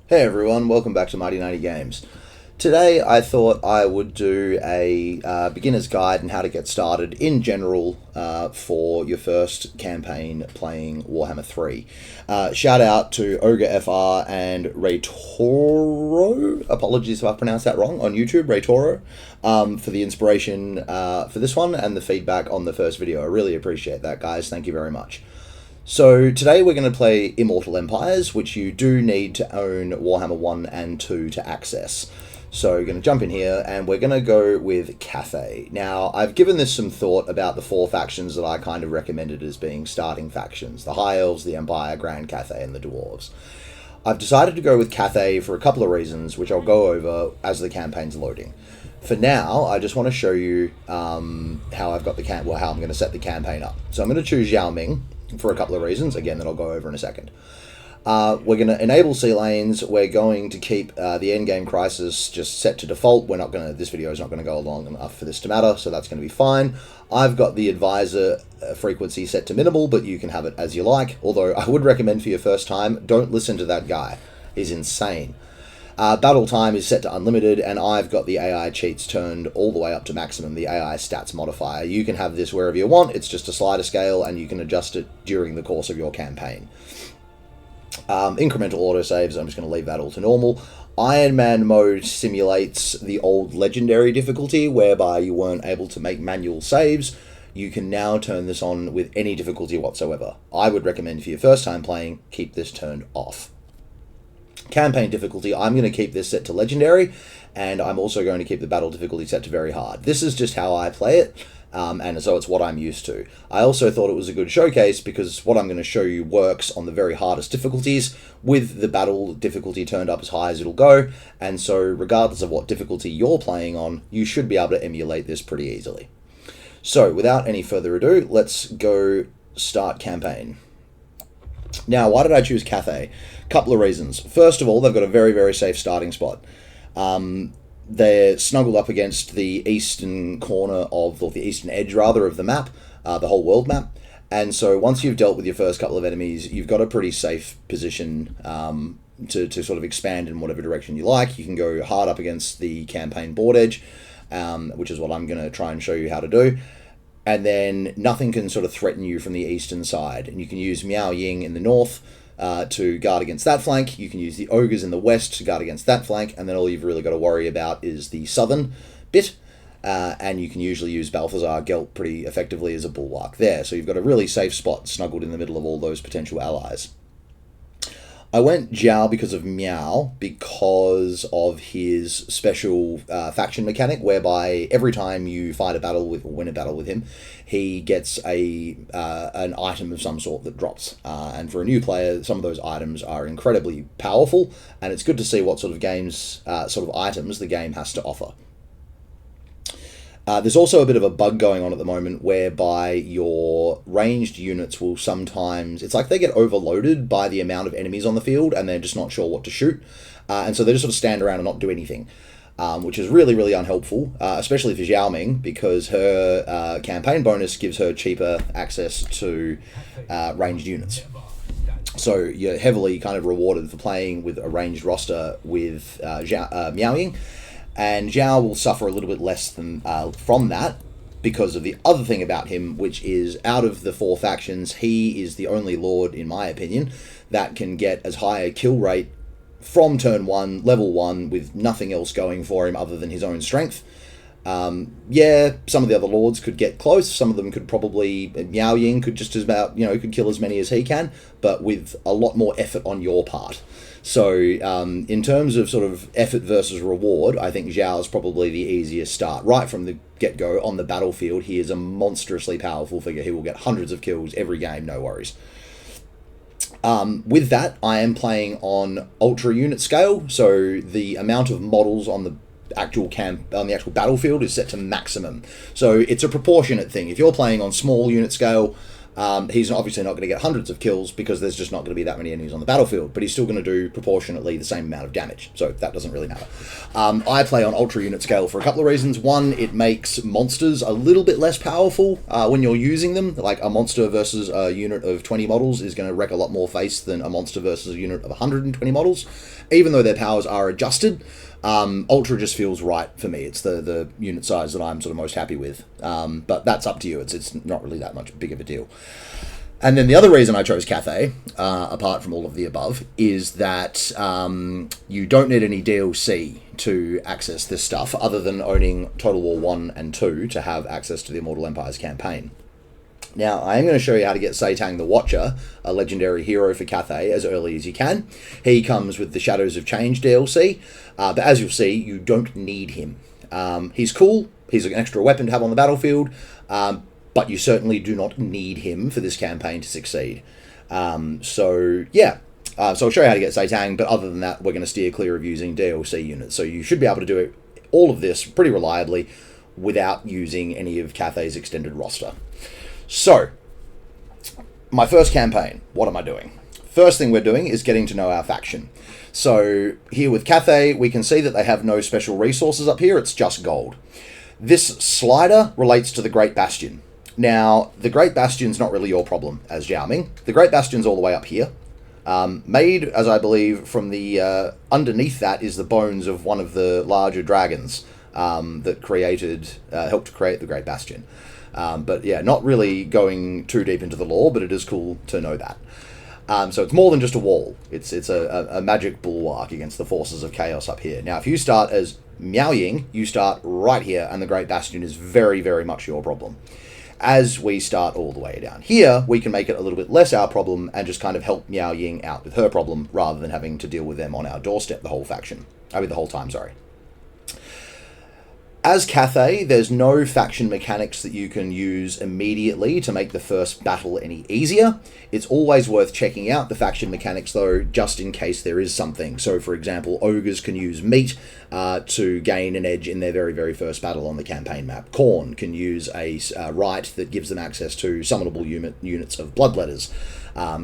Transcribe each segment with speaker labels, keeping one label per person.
Speaker 1: Hey everyone, welcome back to Mighty 90 Games. Today I thought I would do a beginner's guide on how to get started in general for your first campaign playing Warhammer 3. Shout out to Ogre FR and Raytoro, apologies if I pronounced that wrong, on YouTube, Raytoro, for the inspiration for this one and the feedback on the first video. I really appreciate that, guys. Thank you very much. So today we're going to play Immortal Empires, which you do need to own Warhammer 1 and 2 to access. So we're going to jump in here and we're going to go with Cathay. Now, I've given this some thought about the four factions that I kind of recommended as being starting factions. The High Elves, the Empire, Grand Cathay, and the Dwarves. I've decided to go with Cathay for a couple of reasons, which I'll go over as the campaign's loading. For now, I just want to show you how I've got how I'm going to set the campaign up. So I'm going to choose Zhao Ming for a couple of reasons, again, that I'll go over in a second. We're going to enable sea lanes. We're going to keep the endgame crisis just set to default. This video is not going to go long enough for this to matter, so that's going to be fine. I've got the advisor frequency set to minimal, but you can have it as you like. Although I would recommend for your first time, don't listen to that guy. He's insane. Battle time is set to unlimited, and I've got the AI cheats turned all the way up to maximum, the AI stats modifier. You can have this wherever you want. It's just a slider scale, and you can adjust it during the course of your campaign. Incremental autosaves, I'm just going to leave that all to normal. Iron Man mode simulates the old legendary difficulty, whereby you weren't able to make manual saves. You can now turn this on with any difficulty whatsoever. I would recommend for your first time playing, keep this turned off. Campaign difficulty, I'm going to keep this set to legendary, and I'm also going to keep the battle difficulty set to very hard. This is just how I play it, and so it's what I'm used to. I also thought it was a good showcase because what I'm going to show you works on the very hardest difficulties with the battle difficulty turned up as high as it'll go, and so regardless of what difficulty you're playing on, you should be able to emulate this pretty easily. So without any further ado, let's go start campaign. Now, why did I choose Cathay? Couple of reasons. First of all, they've got a very, very safe starting spot. They're snuggled up against the eastern corner or the eastern edge, rather, of the map, the whole world map. And so once you've dealt with your first couple of enemies, you've got a pretty safe position to sort of expand in whatever direction you like. You can go hard up against the campaign board edge, which is what I'm going to try and show you how to do. And then nothing can sort of threaten you from the eastern side. And you can use Miao Ying in the north to guard against that flank. You can use the ogres in the west to guard against that flank. And then all you've really got to worry about is the southern bit. And you can usually use Balthazar Gelt pretty effectively as a bulwark there. So you've got a really safe spot snuggled in the middle of all those potential allies. I went Zhao because of Miao, because of his special faction mechanic, whereby every time you fight a battle with or win a battle with him, he gets an item of some sort that drops. And for a new player, some of those items are incredibly powerful, and it's good to see what sort of items the game has to offer. There's also a bit of a bug going on at the moment whereby your ranged units will sometimes... It's like they get overloaded by the amount of enemies on the field and they're just not sure what to shoot. And so they just sort of stand around and not do anything, which is really, really unhelpful, especially for Zhao Ming, because her campaign bonus gives her cheaper access to ranged units. So you're heavily kind of rewarded for playing with a ranged roster with Miao Ying. And Zhao will suffer a little bit less than from that because of the other thing about him, which is out of the four factions, he is the only lord, in my opinion, that can get as high a kill rate from turn 1, level 1, with nothing else going for him other than his own strength. Yeah, some of the other lords could get close. Some of them could probably... Miao Ying could just about, could kill as many as he can, but with a lot more effort on your part. So, in terms of sort of effort versus reward, I think Zhao is probably the easiest start. Right from the get-go on the battlefield, he is a monstrously powerful figure. He will get hundreds of kills every game, no worries. With that, I am playing on ultra unit scale, so the amount of models on the actual battlefield is set to maximum. So it's a proportionate thing. If you're playing on small unit scale, He's obviously not going to get hundreds of kills because there's just not going to be that many enemies on the battlefield, but he's still going to do proportionately the same amount of damage, so that doesn't really matter. I play on ultra unit scale for a couple of reasons. One, it makes monsters a little bit less powerful when you're using them. Like a monster versus a unit of 20 models is going to wreck a lot more face than a monster versus a unit of 120 models, even though their powers are adjusted. Ultra just feels right for me. It's the unit size that I'm sort of most happy with. But that's up to you. It's not really that much big of a deal. And then the other reason I chose Cathay, apart from all of the above, is that you don't need any DLC to access this stuff, other than owning Total War 1 and 2 to have access to the Immortal Empires campaign. Now, I am going to show you how to get Satang the Watcher, a legendary hero for Cathay, as early as you can. He comes with the Shadows of Change DLC, but as you'll see, you don't need him. He's cool, he's an extra weapon to have on the battlefield, but you certainly do not need him for this campaign to succeed. So I'll show you how to get Satang, but other than that, we're going to steer clear of using DLC units. So you should be able to do all of this pretty reliably without using any of Cathay's extended roster. So, my first campaign, what am I doing? First thing we're doing is getting to know our faction. So, here with Cathay, we can see that they have no special resources up here, it's just gold. This slider relates to the Great Bastion. Now, the Great Bastion's not really your problem as Zhao Ming. The Great Bastion's all the way up here. Made, as I believe, from the... underneath that is the bones of one of the larger dragons that helped to create the Great Bastion. But yeah, not really going too deep into the lore, but it is cool to know that. So it's more than just a wall. It's a magic bulwark against the forces of chaos up here. Now, if you start as Miao Ying, you start right here, and the Great Bastion is very, very much your problem. As we start all the way down here, we can make it a little bit less our problem and just kind of help Miao Ying out with her problem, rather than having to deal with them on our doorstep the whole time, sorry. As Cathay, there's no faction mechanics that you can use immediately to make the first battle any easier. It's always worth checking out the faction mechanics, though, just in case there is something. So, for example, ogres can use meat to gain an edge in their very, very first battle on the campaign map. Khorne can use a right that gives them access to summonable units of bloodletters,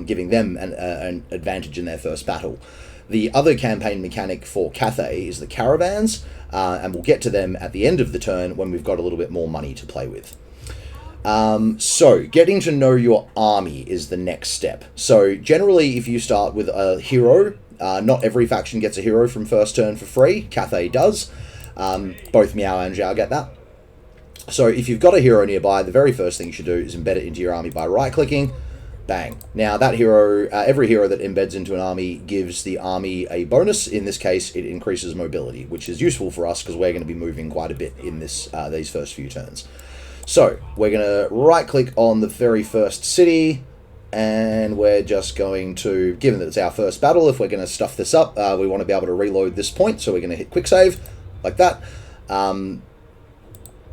Speaker 1: giving them an advantage in their first battle. The other campaign mechanic for Cathay is the caravans, and we'll get to them at the end of the turn when we've got a little bit more money to play with. So, getting to know your army is the next step. So, generally, if you start with a hero, not every faction gets a hero from first turn for free. Cathay does. Both Miao and Zhao get that. So, if you've got a hero nearby, the very first thing you should do is embed it into your army by right-clicking. Bang. Now, that hero, every hero that embeds into an army gives the army a bonus. In this case, it increases mobility, which is useful for us because we're going to be moving quite a bit in these first few turns. So, we're going to right-click on the very first city, and we're just going to, given that it's our first battle, if we're going to stuff this up, we want to be able to reload this point, so we're going to hit quick save, like that.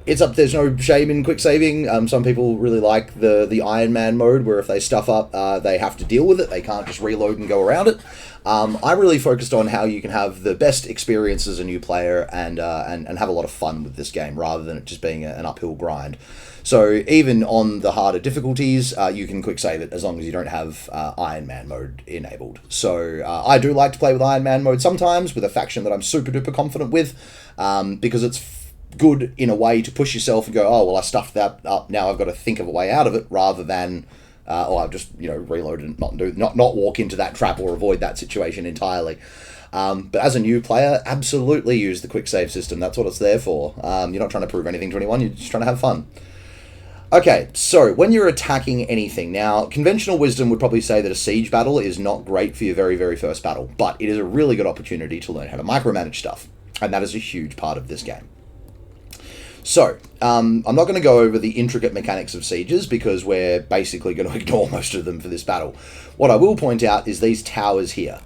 Speaker 1: There's no shame in quick saving. Some people really like the Iron Man mode, where if they stuff up, they have to deal with it. They can't just reload and go around it. I really focused on how you can have the best experience as a new player and have a lot of fun with this game, rather than it just being an uphill grind. So even on the harder difficulties, you can quick save it as long as you don't have Iron Man mode enabled. So I do like to play with Iron Man mode sometimes with a faction that I'm super duper confident with, because it's good in a way to push yourself and go, oh, well, I stuffed that up, now I've got to think of a way out of it, rather than I've just reload and not walk into that trap or avoid that situation entirely. But as a new player, absolutely use the quick save system. That's what it's there for. You're not trying to prove anything to anyone, you're just trying to have fun. Okay, so when you're attacking anything, now conventional wisdom would probably say that a siege battle is not great for your very, very first battle, but it is a really good opportunity to learn how to micromanage stuff, and that is a huge part of this game. So, I'm not going to go over the intricate mechanics of sieges because we're basically going to ignore most of them for this battle. What I will point out is these towers here.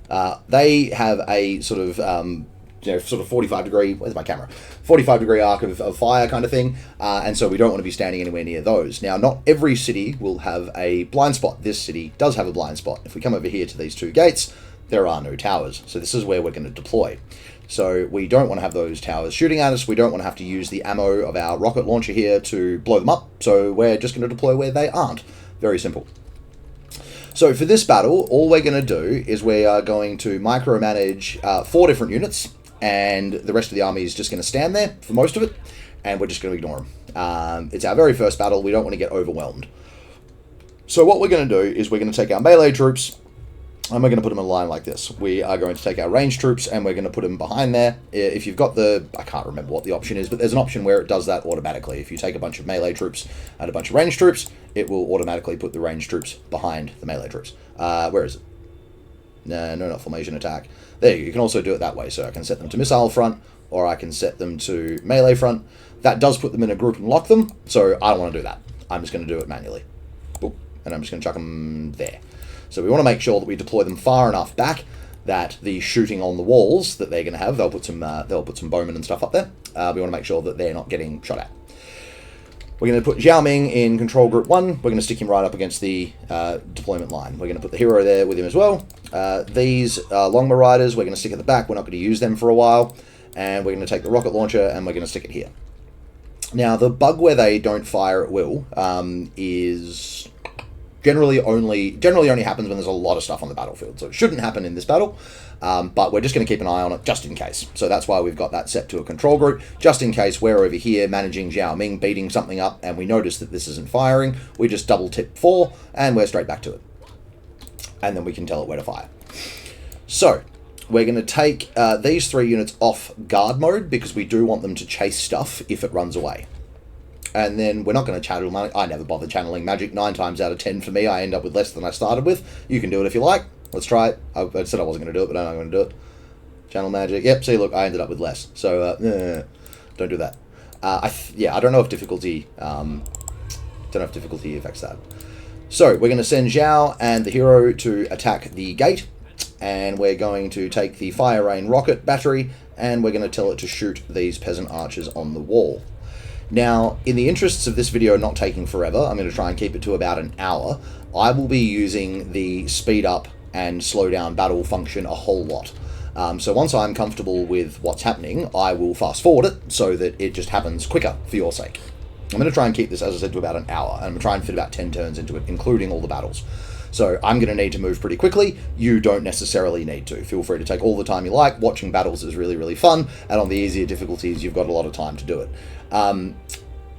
Speaker 1: They have a sort of 45 degree, where's my camera? 45 degree arc of fire kind of thing, and so we don't want to be standing anywhere near those. Now, not every city will have a blind spot. This city does have a blind spot. If we come over here to these two gates, there are no towers. So this is where we're going to deploy. So we don't want to have those towers shooting at us. We don't want to have to use the ammo of our rocket launcher here to blow them up. So we're just going to deploy where they aren't. Very simple. So for this battle, all we're going to do is we are going to micromanage 4 different units, and the rest of the army is just going to stand there for most of it, and we're just going to ignore them. It's our very first battle. We don't want to get overwhelmed. So what we're going to do is we're going to take our melee troops, and we're going to put them in a line like this. We are going to take our ranged troops, and we're going to put them behind there. If you've got I can't remember what the option is, but there's an option where it does that automatically. If you take a bunch of melee troops and a bunch of ranged troops, it will automatically put the ranged troops behind the melee troops. Where is it? No, not formation attack. There you can also do it that way. So I can set them to missile front, or I can set them to melee front. That does put them in a group and lock them, so I don't want to do that. I'm just going to do it manually. Boop, and I'm just going to chuck them there. So we want to make sure that we deploy them far enough back that the shooting on the walls that they're going to have, they'll put some bowmen and stuff up there. We want to make sure that they're not getting shot at. We're going to put Zhao Ming in control group 1. We're going to stick him right up against the deployment line. We're going to put the hero there with him as well. These Longma Riders, we're going to stick at the back. We're not going to use them for a while. And we're going to take the rocket launcher and we're going to stick it here. Now, the bug where they don't fire at will is generally only happens when there's a lot of stuff on the battlefield. So it shouldn't happen in this battle, but we're just going to keep an eye on it just in case. So that's why we've got that set to a control group, just in case we're over here managing Zhao Ming, beating something up, and we notice that this isn't firing. We just double tip 4, and we're straight back to it. And then we can tell it where to fire. So we're going to take these 3 units off guard mode, because we do want them to chase stuff if it runs away. And then we're not going to channel magic. I never bother channeling magic. 9 times out of 10 for me, I end up with less than I started with. You can do it if you like. Let's try it. I said I wasn't going to do it, but I'm not going to do it. Channel magic. Yep, see, look, I ended up with less. So, don't do that. I don't know if difficulty affects that. So, we're going to send Zhao and the hero to attack the gate. And we're going to take the fire rain rocket battery, and we're going to tell it to shoot these peasant archers on the wall. Now, in the interests of this video not taking forever, I'm going to try and keep it to about an hour. I will be using the speed up and slow down battle function a whole lot. So once I'm comfortable with what's happening, I will fast forward it so that it just happens quicker for your sake. I'm going to try and keep this, as I said, to about an hour, and I'm going to try and fit about 10 turns into it, including all the battles. So I'm going to need to move pretty quickly. You don't necessarily need to. Feel free to take all the time you like. Watching battles is really, really fun, and on the easier difficulties, you've got a lot of time to do it.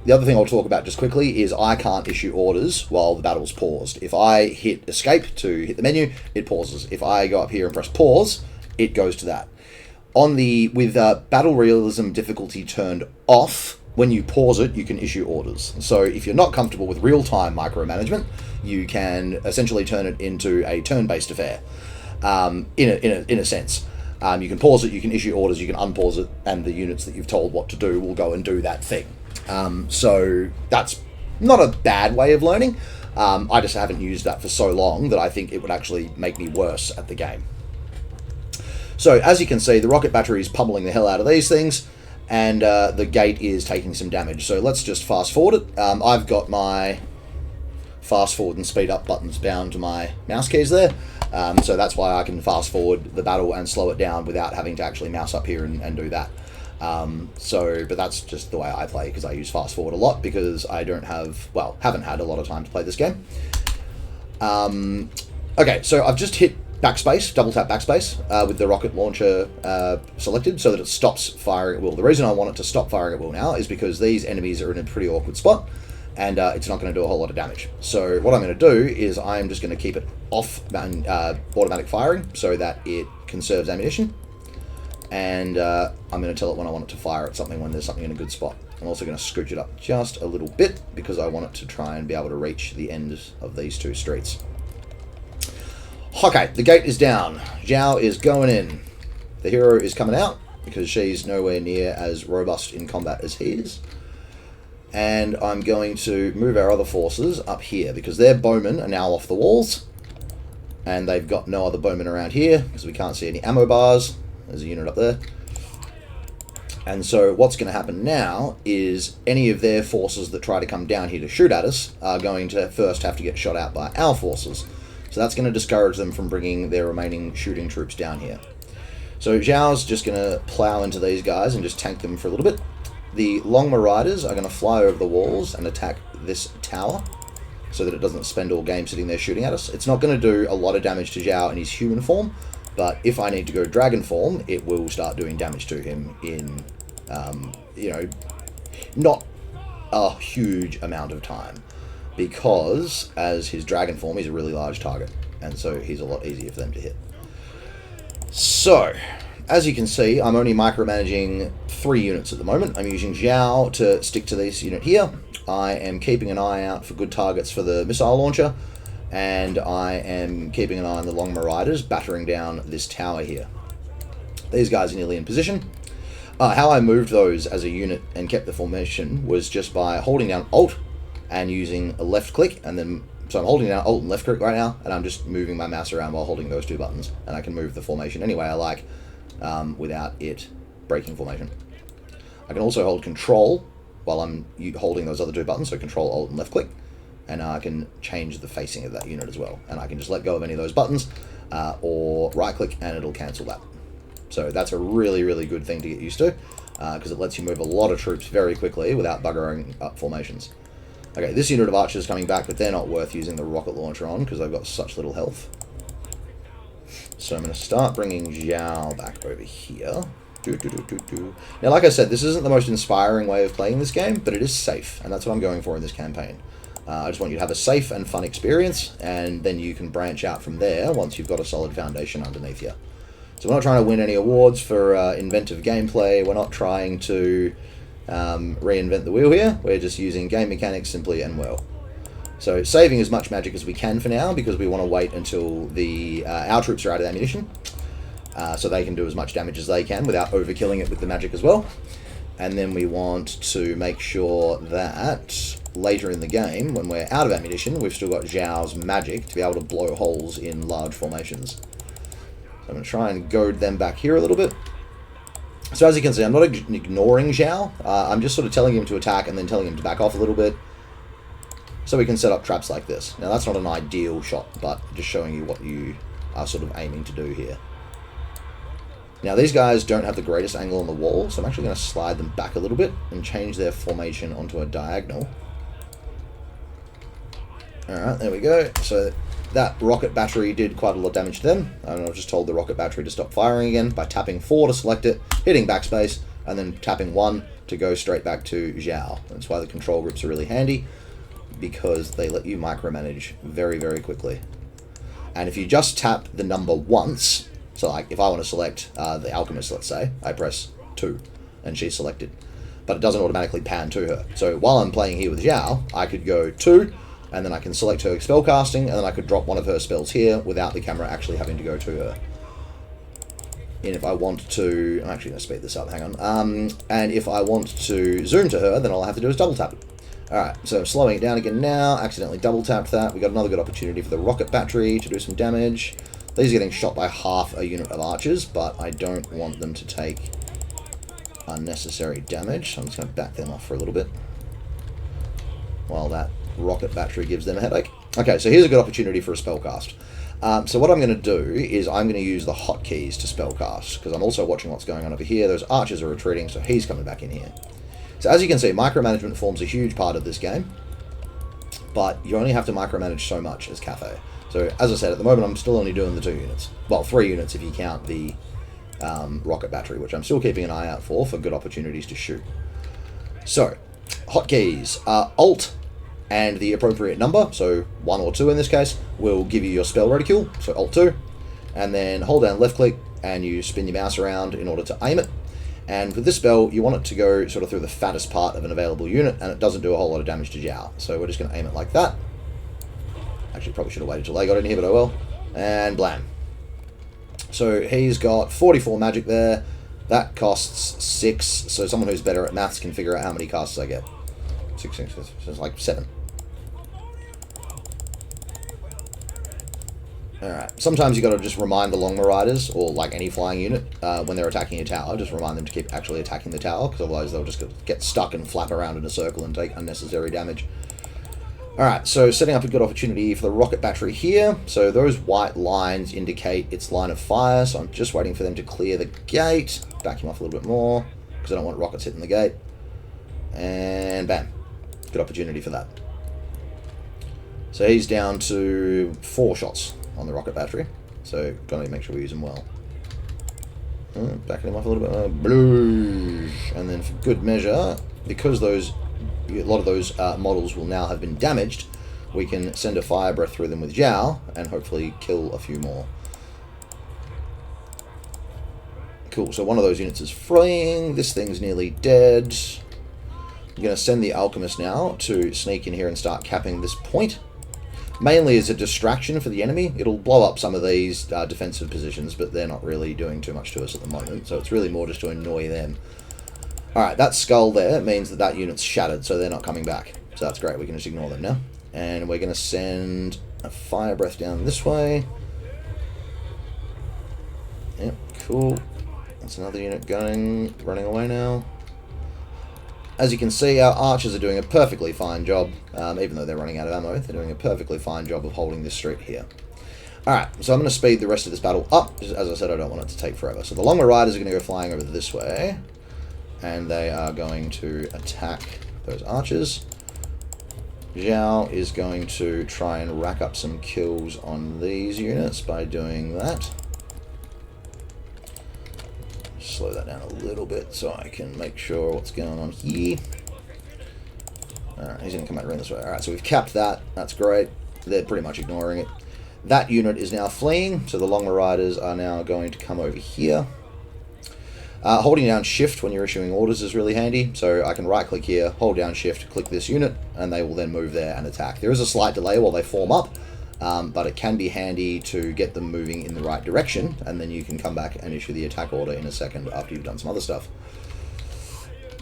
Speaker 1: The other thing I'll talk about just quickly is I can't issue orders while the battle's paused. If I hit escape to hit the menu, it pauses. If I go up here and press pause, it goes to that. With battle realism difficulty turned off, when you pause it, you can issue orders. So if you're not comfortable with real-time micromanagement, you can essentially turn it into a turn-based affair, in a sense. You can pause it, you can issue orders, you can unpause it, and the units that you've told what to do will go and do that thing. So that's not a bad way of learning. I just haven't used that for so long that I think it would actually make me worse at the game. So as you can see, the rocket battery is pummeling the hell out of these things, and the gate is taking some damage. So let's just fast forward it. I've got my fast forward and speed up buttons bound to my mouse keys there. So that's why I can fast forward the battle and slow it down without having to actually mouse up here and do that. But that's just the way I play, because I use fast forward a lot, because I haven't had a lot of time to play this game. Okay, so I've just hit backspace, double tap backspace, with the rocket launcher selected, so that it stops firing at will. The reason I want it to stop firing at will now is because these enemies are in a pretty awkward spot, and it's not going to do a whole lot of damage. So what I'm going to do is I'm just going to keep it off automatic firing, so that it conserves ammunition. And I'm going to tell it when I want it to fire at something when there's something in a good spot. I'm also going to scooch it up just a little bit, because I want it to try and be able to reach the end of these 2 streets. Okay, the gate is down. Zhao is going in. The hero is coming out, because she's nowhere near as robust in combat as he is. And I'm going to move our other forces up here, because their bowmen are now off the walls. And they've got no other bowmen around here, because we can't see any ammo bars. There's a unit up there. And so what's going to happen now is any of their forces that try to come down here to shoot at us are going to first have to get shot out by our forces. So that's going to discourage them from bringing their remaining shooting troops down here. So Zhao's just going to plow into these guys and just tank them for a little bit. The Longma Riders are going to fly over the walls and attack this tower. so that it doesn't spend all game sitting there shooting at us. It's not going to do a lot of damage to Zhao in his human form, but if I need to go dragon form, it will start doing damage to him in, you know, not a huge amount of time, because as his dragon form, he's a really large target, and so he's a lot easier for them to hit. So, as you can see, I'm only micromanaging 3 units at the moment. I'm using Zhao to stick to this unit here. I am keeping an eye out for good targets for the missile launcher, and I am keeping an eye on the long marauders battering down this tower here. These guys are nearly in position. How I moved those as a unit and kept the formation was just by holding down Alt and using a left click, and then so I'm holding down Alt and left click right now, and I'm just moving my mouse around while holding those 2 buttons, and I can move the formation any way I like without it breaking formation. I can also hold Control while I'm holding those other 2 buttons, so Control, Alt, and left click, and I can change the facing of that unit as well. And I can just let go of any of those buttons, or right click, and it'll cancel that. So that's a really, really good thing to get used to, because it lets you move a lot of troops very quickly without buggering up formations. Okay, this unit of archers is coming back, but they're not worth using the rocket launcher on because they've got such little health. So I'm going to start bringing Zhao back over here. Now, like I said, this isn't the most inspiring way of playing this game, but it is safe, and that's what I'm going for in this campaign. I just want you to have a safe and fun experience, and then you can branch out from there once you've got a solid foundation underneath you. So we're not trying to win any awards for inventive gameplay. We're not trying to reinvent the wheel here. We're just using game mechanics simply and well. So saving as much magic as we can for now, because we want to wait until our troops are out of ammunition, so they can do as much damage as they can without overkilling it with the magic as well. And then we want to make sure that later in the game, when we're out of ammunition, we've still got Zhao's magic to be able to blow holes in large formations. So I'm going to try and goad them back here a little bit. So as you can see, I'm not ignoring Zhao. I'm just sort of telling him to attack and then telling him to back off a little bit, so we can set up traps like this. Now, that's not an ideal shot, but just showing you what you are sort of aiming to do here. Now, these guys don't have the greatest angle on the wall, so I'm actually going to slide them back a little bit and change their formation onto a diagonal. Alright, there we go. So that rocket battery did quite a lot of damage to them. And I've just told the rocket battery to stop firing again by tapping 4 to select it, hitting backspace, and then tapping 1 to go straight back to Zhao. That's why the control groups are really handy, because they let you micromanage very, very quickly. And if you just tap the number once, so like if I want to select the alchemist, let's say, I press 2 and she's selected, but it doesn't automatically pan to her. So while I'm playing here with Zhao, I could go 2, and then I can select her spellcasting, and then I could drop one of her spells here without the camera actually having to go to her. And if I want to, I'm actually going to speed this up, hang on. And if I want to zoom to her, then all I have to do is double tap it. Alright, so slowing it down again now, accidentally double tapped that. We got another good opportunity for the rocket battery to do some damage. These are getting shot by half a unit of archers, but I don't want them to take unnecessary damage, so I'm just going to back them off for a little bit while that rocket battery gives them a headache. Okay, so here's a good opportunity for a spellcast. So what I'm going to do is I'm going to use the hotkeys to spellcast, because I'm also watching what's going on over here. Those archers are retreating, so he's coming back in here. So as you can see, micromanagement forms a huge part of this game, but you only have to micromanage so much as Cathay. So as I said, at the moment I'm still only doing the 2 units. Well, 3 units if you count the rocket battery, which I'm still keeping an eye out for good opportunities to shoot. So, hotkeys. Alt and the appropriate number, so 1 or 2 in this case, will give you your spell reticule, so Alt 2, and then hold down left click and you spin your mouse around in order to aim it. And with this spell, you want it to go sort of through the fattest part of an available unit, and it doesn't do a whole lot of damage to Zhao. So we're just going to aim it like that. Actually, probably should have waited till they got in here, but I will. And blam. So he's got 44 magic there. That costs 6, so someone who's better at maths can figure out how many casts I get. 6, so it's like 7. Alright, sometimes you got to just remind the long marauders, or like any flying unit, when they're attacking a tower, just remind them to keep actually attacking the tower, because otherwise they'll just get stuck and flap around in a circle and take unnecessary damage. Alright, so setting up a good opportunity for the rocket battery here. So those white lines indicate its line of fire, so I'm just waiting for them to clear the gate. Back him off a little bit more, because I don't want rockets hitting the gate. And bam. Good opportunity for that. So he's down to 4 shots on the rocket battery. So gotta make sure we use them well. Backing him off a little bit. Blue. And then for good measure, because a lot of those models will now have been damaged, we can send a fire breath through them with Zhao and hopefully kill a few more. Cool, so one of those units is fleeing. This thing's nearly dead. I'm going to send the Alchemist now to sneak in here and start capping this point. Mainly as a distraction for the enemy. It'll blow up some of these defensive positions, but they're not really doing too much to us at the moment, so it's really more just to annoy them. Alright, that skull there means that unit's shattered, so they're not coming back. So that's great, we can just ignore them now. And we're going to send a fire breath down this way. Yep, cool. That's another unit running away now. As you can see, our archers are doing a perfectly fine job, even though they're running out of ammo, they're doing a perfectly fine job of holding this street here. Alright, so I'm going to speed the rest of this battle up. As I said, I don't want it to take forever. So the Longbow Riders are going to go flying over this way, and they are going to attack those archers. Zhao is going to try and rack up some kills on these units by doing that. Slow that down a little bit so I can make sure what's going on here. Alright, he's going to come back around this way. Alright, so we've capped that. That's great. They're pretty much ignoring it. That unit is now fleeing, so the Longbow Riders are now going to come over here. Holding down shift when you're issuing orders is really handy, so I can right click here, hold down shift, click this unit, and they will then move there and attack. There is a slight delay while they form up, but it can be handy to get them moving in the right direction, and then you can come back and issue the attack order in a second after you've done some other stuff.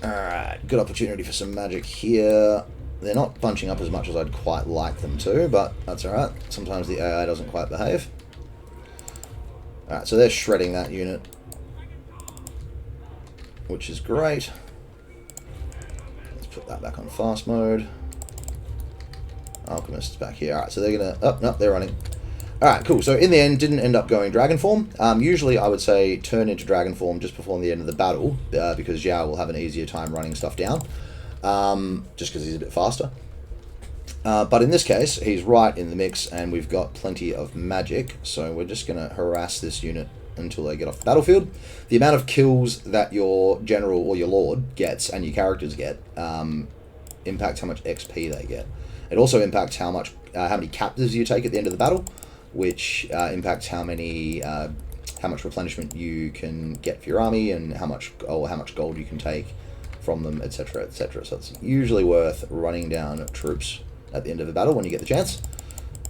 Speaker 1: Alright, good opportunity for some magic here. They're not bunching up as much as I'd quite like them to, but that's alright. Sometimes the AI doesn't quite behave. Alright, so they're shredding that unit, which is great. Let's put that back on fast mode. Alchemist is back here. Alright, so they're gonna... Oh, no, they're running. Alright, cool. So in the end, didn't end up going dragon form. Usually I would say turn into dragon form just before the end of the battle, because Zhao will have an easier time running stuff down, just because he's a bit faster. But in this case, he's right in the mix, and we've got plenty of magic, so we're just going to harass this unit until they get off the battlefield. The amount of kills that your general or your lord gets, and your characters get, impacts how much XP they get. It also impacts how many captives you take at the end of the battle, which impacts how much replenishment you can get for your army, and how much gold you can take from them, etc., etc. So it's usually worth running down troops at the end of the battle when you get the chance,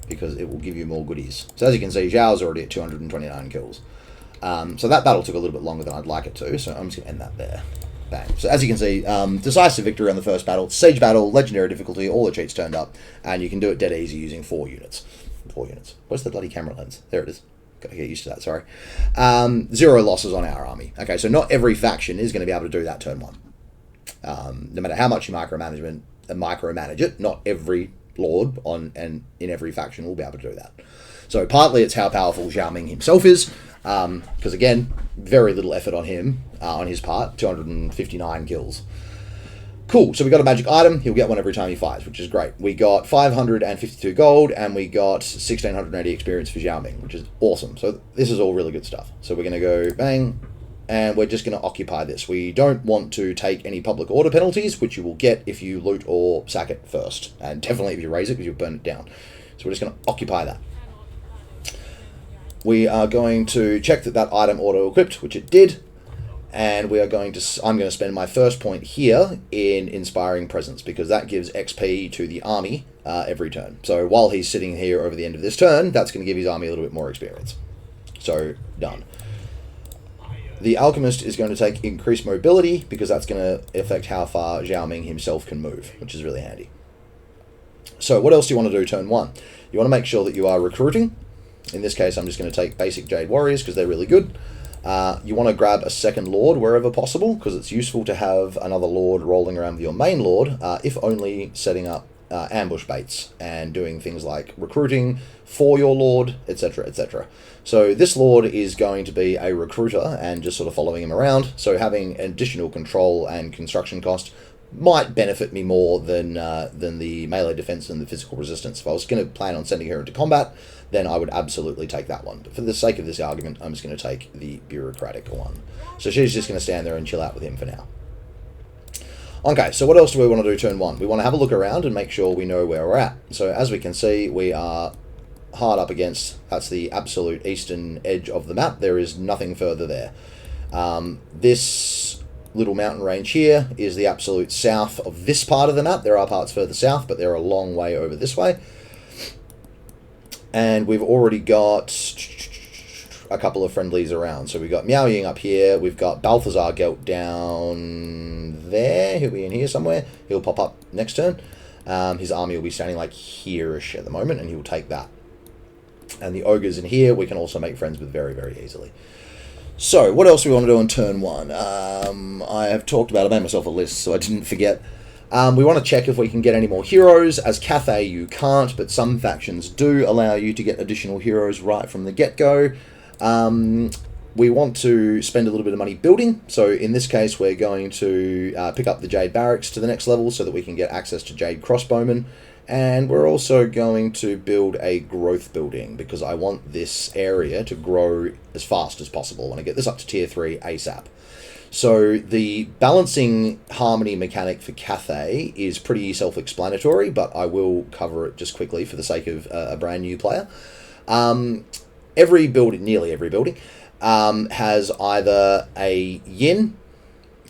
Speaker 1: because it will give you more goodies. So as you can see, Zhao's already at 229 kills. So that battle took a little bit longer than I'd like it to, so I'm just going to end that there. Bang. So as you can see, decisive victory on the first battle, siege battle, legendary difficulty, all the cheats turned up, and you can do it dead easy using 4 units. 4 units. Where's the bloody camera lens? There it is. Gotta get used to that, sorry. 0 losses on our army. Okay, so not every faction is going to be able to do that turn 1. No matter how much you micromanage it, not every lord in every faction will be able to do that. So partly it's how powerful Zhao Ming himself is, because again, very little effort on him, on his part, 259 kills. Cool, so we got a magic item, he'll get one every time he fires, which is great. We got 552 gold, and we got 1680 experience for Zhao Ming, which is awesome. So this is all really good stuff. So we're going to go bang, and we're just going to occupy this. We don't want to take any public order penalties, which you will get if you loot or sack it first, and definitely if you raise it, because you'll burn it down. So we're just going to occupy that. We are going to check that item auto-equipped, which it did, and I'm going to spend my first point here in Inspiring Presence, because that gives XP to the army every turn. So while he's sitting here over the end of this turn, that's going to give his army a little bit more experience. So, done. The Alchemist is going to take increased mobility, because that's going to affect how far Zhao Ming himself can move, which is really handy. So what else do you want to do turn 1? You want to make sure that you are recruiting. In this case, I'm just going to take basic Jade Warriors, because they're really good. You want to grab a second Lord wherever possible, because it's useful to have another Lord rolling around with your main Lord, if only setting up ambush baits and doing things like recruiting for your Lord, etc., etc. So this Lord is going to be a recruiter and just sort of following him around, so having additional control and construction cost might benefit me more than the melee defense and the physical resistance. If I was going to plan on sending her into combat, then I would absolutely take that one. But for the sake of this argument, I'm just going to take the bureaucratic one. So she's just going to stand there and chill out with him for now. Okay, so what else do we want to do turn 1? We want to have a look around and make sure we know where we're at. So as we can see, we are hard up against, that's the absolute eastern edge of the map. There is nothing further there. This little mountain range here is the absolute south of this part of the map. There are parts further south, but they're a long way over this way. And we've already got a couple of friendlies around. So we've got Miao Ying up here. We've got Balthazar Gelt down there. He'll be in here somewhere. He'll pop up next turn. His army will be standing like here-ish at the moment, and he'll take that. And the ogres in here, we can also make friends with very, very easily. So, what else do we want to do on turn 1? I have talked about, I made myself a list so I didn't forget. We want to check if we can get any more heroes. As Cathay, you can't, but some factions do allow you to get additional heroes right from the get-go. We want to spend a little bit of money building. So, in this case, we're going to pick up the Jade Barracks to the next level so that we can get access to Jade Crossbowmen. And we're also going to build a growth building because I want this area to grow as fast as possible. I want to get this up to tier 3 ASAP. So the balancing harmony mechanic for Cathay is pretty self-explanatory, but I will cover it just quickly for the sake of a brand new player. Every building, nearly every building, has either a yang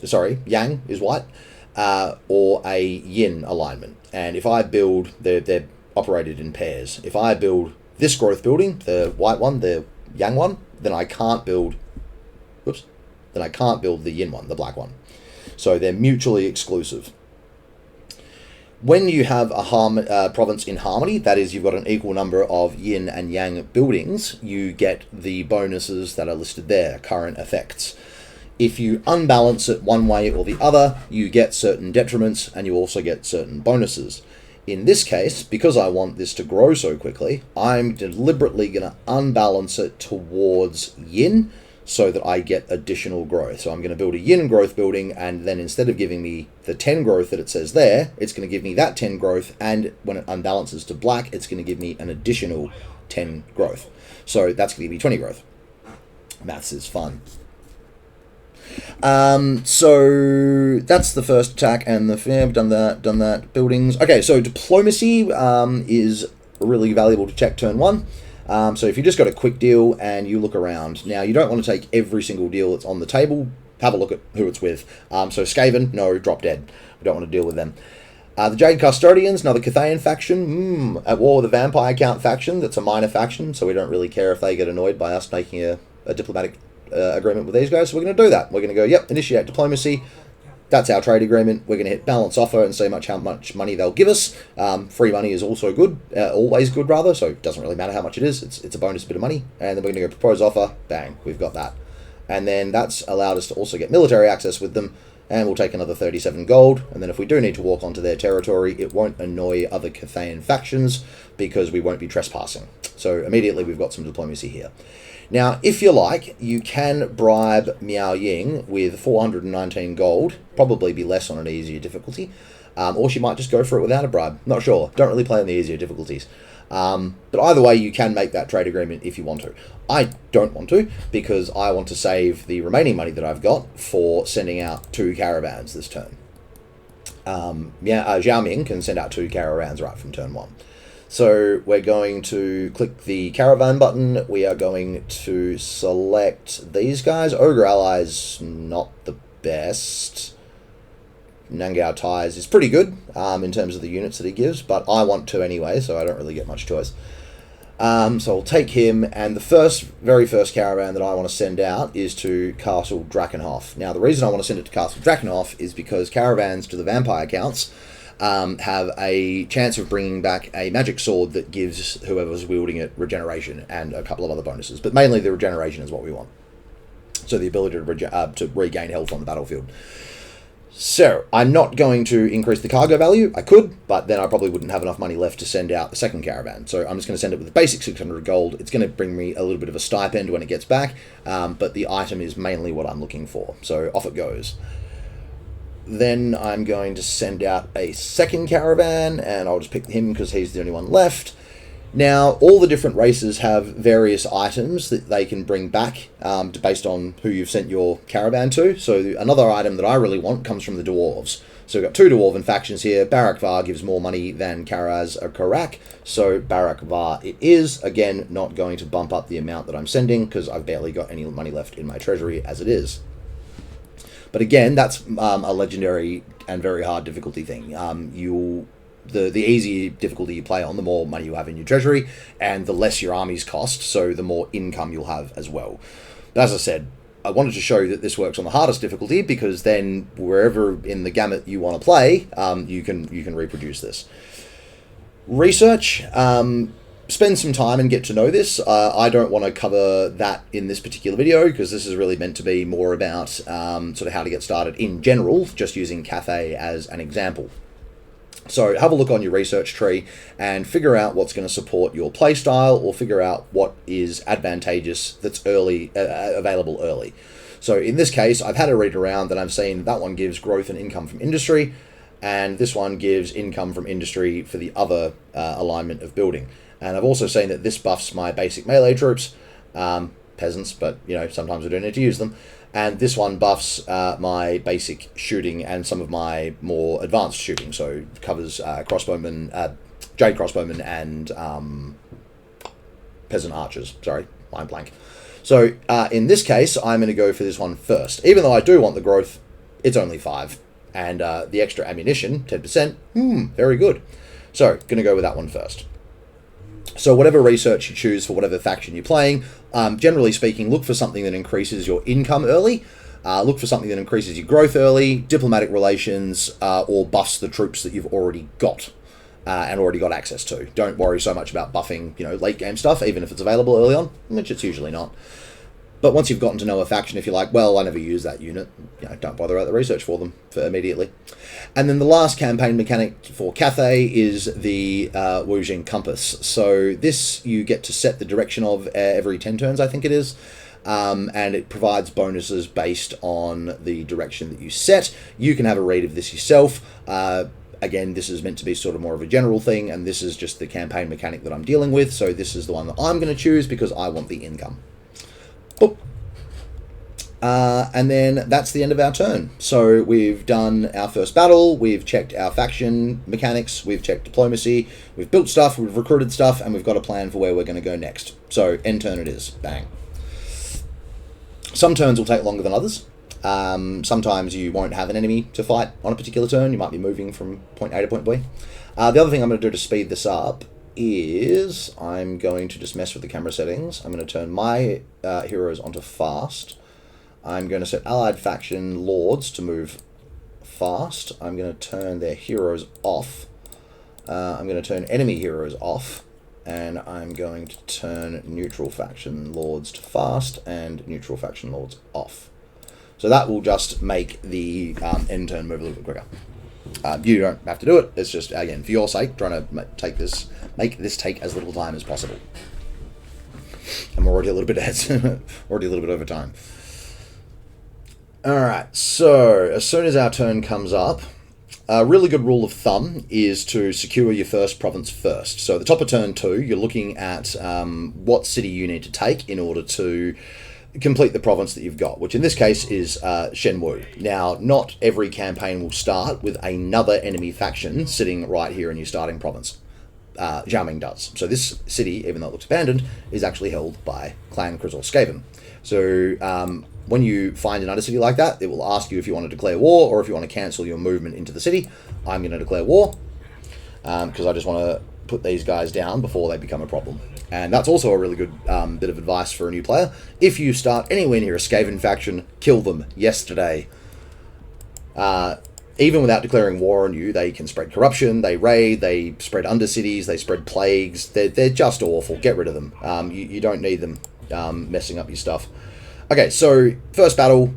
Speaker 1: is white, or a yin alignment. And if I build, they're operated in pairs. If I build this growth building, the white one, the yang one, then I can't build, then I can't build the yin one, the black one. So they're mutually exclusive. When you have a province in harmony, that is, you've got an equal number of yin and yang buildings, you get the bonuses that are listed there, current effects. If you unbalance it one way or the other, you get certain detriments and you also get certain bonuses. In this case, because I want this to grow so quickly, I'm deliberately going to unbalance it towards yin so that I get additional growth. So I'm going to build a yin growth building, and then instead of giving me the 10 growth that it says there, it's going to give me that 10 growth, and when it unbalances to black, it's going to give me an additional 10 growth. So that's going to give me 20 growth. Maths is fun. So that's the first attack and the fab, done that, buildings. Okay, so diplomacy is really valuable to check turn 1. So if you just got a quick deal and you look around, now you don't want to take every single deal that's on the table, have a look at who it's with. So Skaven, no, drop dead. We don't want to deal with them. The Jade Custodians, another Cathayan faction, at war with the Vampire Count faction, that's a minor faction, so we don't really care if they get annoyed by us making a diplomatic agreement with these guys, so we're going to do that. We're going to go, yep, initiate diplomacy. That's our trade agreement. We're going to hit balance offer and see how much money they'll give us. Free money is also good, always good rather, so it doesn't really matter how much it is. It's a bonus bit of money. And then we're going to go propose offer. Bang, we've got that. And then that's allowed us to also get military access with them, and we'll take another 37 gold. And then if we do need to walk onto their territory, it won't annoy other Cathayan factions because we won't be trespassing. So immediately we've got some diplomacy here. Now, if you like, you can bribe Miao Ying with 419 gold, probably be less on an easier difficulty, or she might just go for it without a bribe. Not sure. Don't really play on the easier difficulties. But either way, you can make that trade agreement if you want to. I don't want to, because I want to save the remaining money that I've got for sending out 2 caravans this turn. Zhao Ming can send out 2 caravans right from turn 1. So we're going to click the caravan button. We are going to select these guys. Ogre Allies, not the best. Nangao Ties is pretty good in terms of the units that he gives, but I want 2 anyway, so I don't really get much choice. So I'll take him, and the very first caravan that I want to send out is to Castle Drakenhof. Now, the reason I want to send it to Castle Drakenhof is because caravans to the vampire counts have a chance of bringing back a magic sword that gives whoever's wielding it regeneration and a couple of other bonuses. But mainly the regeneration is what we want. So the ability to regain health on the battlefield. So I'm not going to increase the cargo value. I could, but then I probably wouldn't have enough money left to send out the second caravan. So I'm just going to send it with the basic 600 gold. It's going to bring me a little bit of a stipend when it gets back, but the item is mainly what I'm looking for. So off it goes. then I'm going to send out a second caravan, and I'll just pick him because he's the only one left. Now, all the different races have various items that they can bring back based on who you've sent your caravan to. So another item that I really want comes from the dwarves. So we've got two dwarven factions here. Barak Var gives more money than Karaz or Karak, so Barak Var it is. Again, not going to bump up the amount that I'm sending because I've barely got any money left in my treasury as it is. But again, that's a legendary and very hard difficulty thing. The easier difficulty you play on, the more money you have in your treasury, and the less your armies cost, so the more income you'll have as well. But as I said, I wanted to show you that this works on the hardest difficulty, because then wherever in the gamut you want to play, you can reproduce this. Research. Spend some time and get to know this. I don't want to cover that in this particular video, because this is really meant to be more about sort of how to get started in general, just using Cathay as an example. So have a look on your research tree and figure out what's going to support your playstyle, or figure out what is advantageous that's available early. So in this case, I've had a read around and I've seen that one gives growth and income from industry, and this one gives income from industry for the other alignment of building. And I've also seen that this buffs my basic melee troops, peasants, but sometimes I don't need to use them. And this one buffs my basic shooting and some of my more advanced shooting. So it covers crossbowmen, jade crossbowmen, and peasant archers. Sorry, line blank. So in this case, I'm going to go for this one first. Even though I do want the growth, it's only 5. And the extra ammunition, 10%, very good. So going to go with that one first. So whatever research you choose for whatever faction you're playing, generally speaking, look for something that increases your income early, look for something that increases your growth early, diplomatic relations, or buffs the troops that you've already got and already got access to. Don't worry so much about buffing, late game stuff, even if it's available early on, which it's usually not. But once you've gotten to know a faction, if you're like, well, I never use that unit, don't bother out the research for them immediately. And then the last campaign mechanic for Cathay is the Wujing Compass. So this you get to set the direction of every 10 turns, I think it is. And it provides bonuses based on the direction that you set. You can have a read of this yourself. Again, this is meant to be sort of more of a general thing, and this is just the campaign mechanic that I'm dealing with. So this is the one that I'm going to choose because I want the income. Boop. And then that's the end of our turn. So we've done our first battle, we've checked our faction mechanics, we've checked diplomacy, we've built stuff, we've recruited stuff, and we've got a plan for where we're going to go next. So end turn it is. Bang. Some turns will take longer than others. Sometimes you won't have an enemy to fight on a particular turn. You might be moving from point A to point B. The other thing I'm going to do to speed this up is I'm going to just mess with the camera settings. I'm going to turn my heroes onto fast. I'm going to set allied faction lords to move fast. I'm going to turn their heroes off. I'm going to turn enemy heroes off. And I'm going to turn neutral faction lords to fast and neutral faction lords off. So that will just make the end turn move a little bit quicker. You don't have to do it. It's just, again, for your sake, trying to make this take as little time as possible. I'm already a little bit ahead, already a little bit over time. All right, so as soon as our turn comes up, a really good rule of thumb is to secure your first province first. So at the top of turn 2, you're looking at what city you need to take in order to complete the province that you've got, which in this case is Shenwu. Now, not every campaign will start with another enemy faction sitting right here in your starting province. Zhao Ming does. So this city, even though it looks abandoned, is actually held by Clan Crizzle Skaven. So when you find another city like that, it will ask you if you want to declare war or if you want to cancel your movement into the city. I'm going to declare war because I just want to put these guys down before they become a problem. And that's also a really good bit of advice for a new player. If you start anywhere near a Skaven faction, kill them yesterday. Even without declaring war on you, they can spread corruption, they raid, they spread undercities, they spread plagues. They're just awful. Get rid of them. You don't need them messing up your stuff. Okay, so first battle,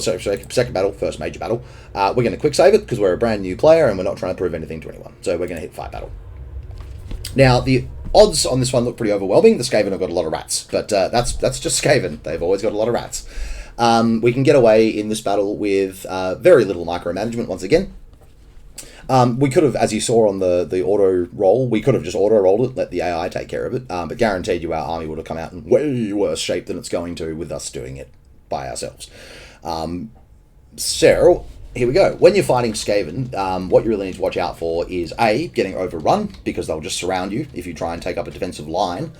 Speaker 1: second battle, first major battle. We're going to quick save it because we're a brand new player and we're not trying to prove anything to anyone. So we're going to hit fight battle. Now, the odds on this one look pretty overwhelming. The Skaven have got a lot of rats, but that's just Skaven. They've always got a lot of rats. We can get away in this battle with very little micromanagement once again. We could have, as you saw on the auto roll, we could have just auto rolled it, let the AI take care of it, but guaranteed you our army would have come out in way worse shape than it's going to with us doing it by ourselves. So, here we go. When you're fighting Skaven, what you really need to watch out for is A, getting overrun, because they'll just surround you if you try and take up a defensive line,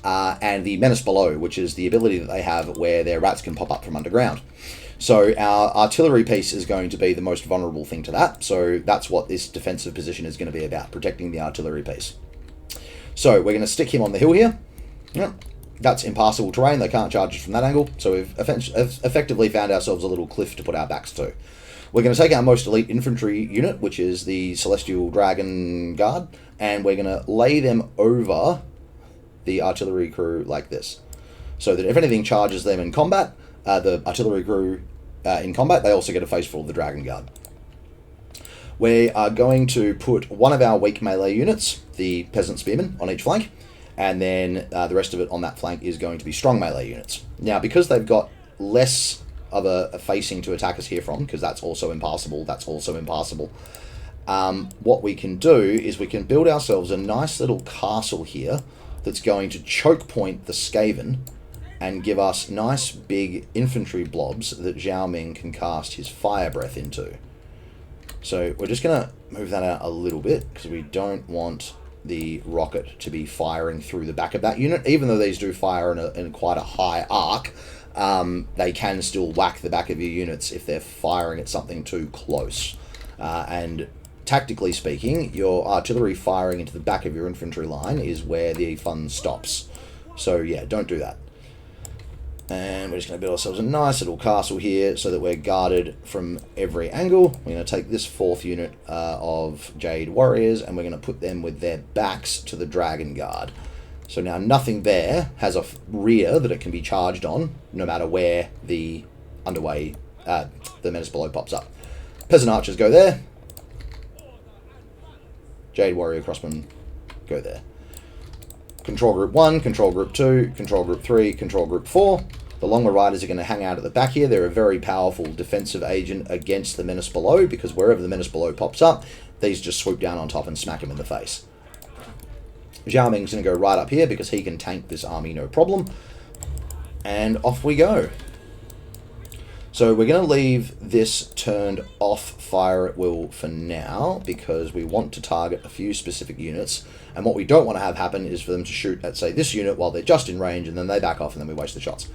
Speaker 1: and the Menace Below, which is the ability that they have where their rats can pop up from underground. So our artillery piece is going to be the most vulnerable thing to that, so that's what this defensive position is going to be about, protecting the artillery piece. So we're going to stick him on the hill here. Yep. That's impassable terrain, they can't charge us from that angle, so we've effectively found ourselves a little cliff to put our backs to. We're going to take our most elite infantry unit, which is the Celestial Dragon Guard, and we're going to lay them over the artillery crew like this. So that if anything charges them in combat, the artillery crew in combat, they also get a face full of the Dragon Guard. We are going to put one of our weak melee units, the Peasant Spearmen, on each flank, and then the rest of it on that flank is going to be strong melee units. Now, because they've got less of a facing to attack us here from, because that's also impassable, what we can do is we can build ourselves a nice little castle here that's going to choke point the Skaven and give us nice big infantry blobs that Zhao Ming can cast his fire breath into. So we're just going to move that out a little bit because we don't want the rocket to be firing through the back of that unit. Even though these do fire in quite a high arc, they can still whack the back of your units if they're firing at something too close. And tactically speaking, your artillery firing into the back of your infantry line is where the fun stops. So yeah, don't do that. And we're just going to build ourselves a nice little castle here so that we're guarded from every angle. We're going to take this 4th unit of Jade Warriors and we're going to put them with their backs to the Dragon Guard. So now nothing there has a rear that it can be charged on, no matter where the the Menace Below pops up. Peasant Archers go there. Jade Warrior Crossmen go there. Control Group 1, Control Group 2, Control Group 3, Control Group 4. The Longma Riders are going to hang out at the back here. They're a very powerful defensive agent against the Menace Below, because wherever the Menace Below pops up, these just swoop down on top and smack him in the face. Zhao Ming's going to go right up here because he can tank this army no problem. And off we go. So we're going to leave this turned off fire at will for now because we want to target a few specific units. And what we don't want to have happen is for them to shoot at, say, this unit while they're just in range and then they back off and then we waste the shots.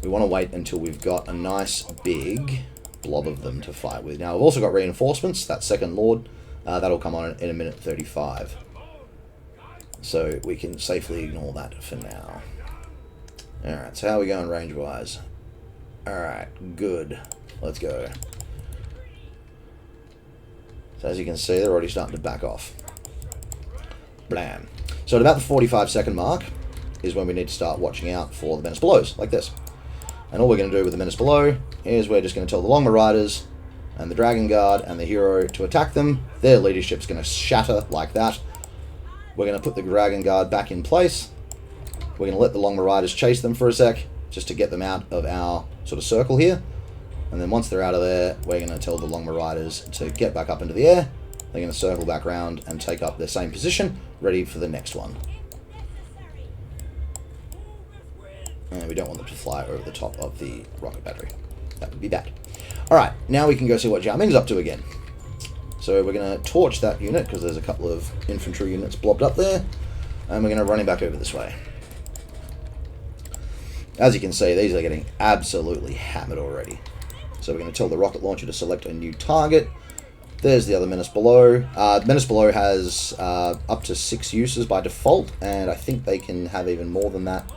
Speaker 1: We want to wait until we've got a nice big blob of them to fight with. Now, we've also got reinforcements. That second Lord, that'll come on in a minute 35. So we can safely ignore that for now. Alright, so how are we going range-wise? Alright, good. Let's go. So as you can see, they're already starting to back off. Blam. So at about the 45-second mark is when we need to start watching out for the Menace Belows, like this. And all we're going to do with the Menace Below is we're just going to tell the Longma Riders and the Dragon Guard and the Hero to attack them. Their leadership's going to shatter like that. We're going to put the Dragon Guard back in place. We're going to let the Longma Riders chase them for a sec, just to get them out of our sort of circle here. And then once they're out of there, we're going to tell the Longma Riders to get back up into the air. They're going to circle back around and take up their same position, ready for the next one. And we don't want them to fly over the top of the rocket battery. That would be bad. Alright, now we can go see what Zhao Ming's up to again. So we're going to torch that unit, because there's a couple of infantry units blobbed up there. And we're going to run him back over this way. As you can see, these are getting absolutely hammered already. So we're going to tell the rocket launcher to select a new target. There's the other Menace Below. Menace Below has up to 6 uses by default, and I think they can have even more than that.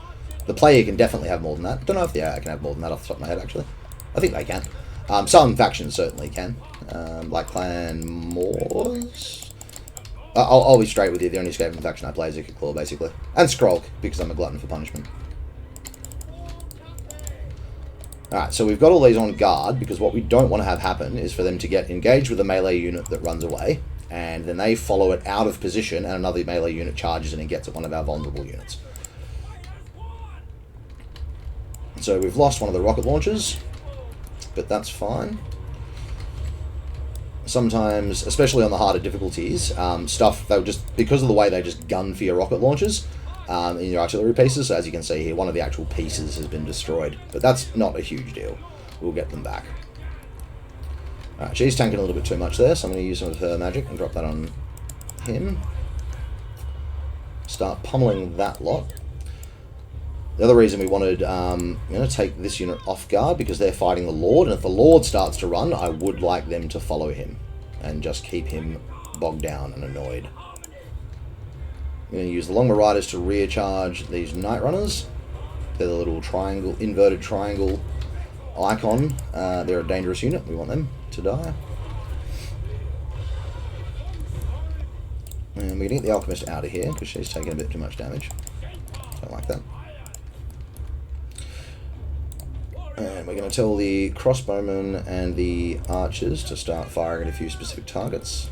Speaker 1: The player can definitely have more than that. Don't know if the AI can have more than that off the top of my head, actually. I think they can. Some factions certainly can. Like Clan Moors. I'll be straight with you. The only Skaven faction I play is Claw, basically. And Skrulk, because I'm a glutton for punishment. Alright, so we've got all these on guard, because what we don't want to have happen is for them to get engaged with a melee unit that runs away, and then they follow it out of position, and another melee unit charges in and gets at one of our vulnerable units. So we've lost one of the rocket launchers. but that's fine. Sometimes, especially on the harder difficulties, stuff, they'll just, because of the way they just gun for your rocket launchers in your artillery pieces, so as you can see here, one of the actual pieces has been destroyed. But that's not a huge deal. We'll get them back. Alright, she's tanking a little bit too much there, so I'm going to use some of her magic and drop that on him. Start pummeling that lot. The other reason we wanted, I'm going to take this unit off guard because they're fighting the Lord, and if the Lord starts to run, I would like them to follow him and just keep him bogged down and annoyed. I'm going to use the Long Marauders to rear charge these Night Runners. They're the little triangle, inverted triangle icon. They're a dangerous unit. We want them to die. And we're going to get the Alchemist out of here because she's taking a bit too much damage. Don't like that. And we're going to tell the crossbowmen and the archers to start firing at a few specific targets.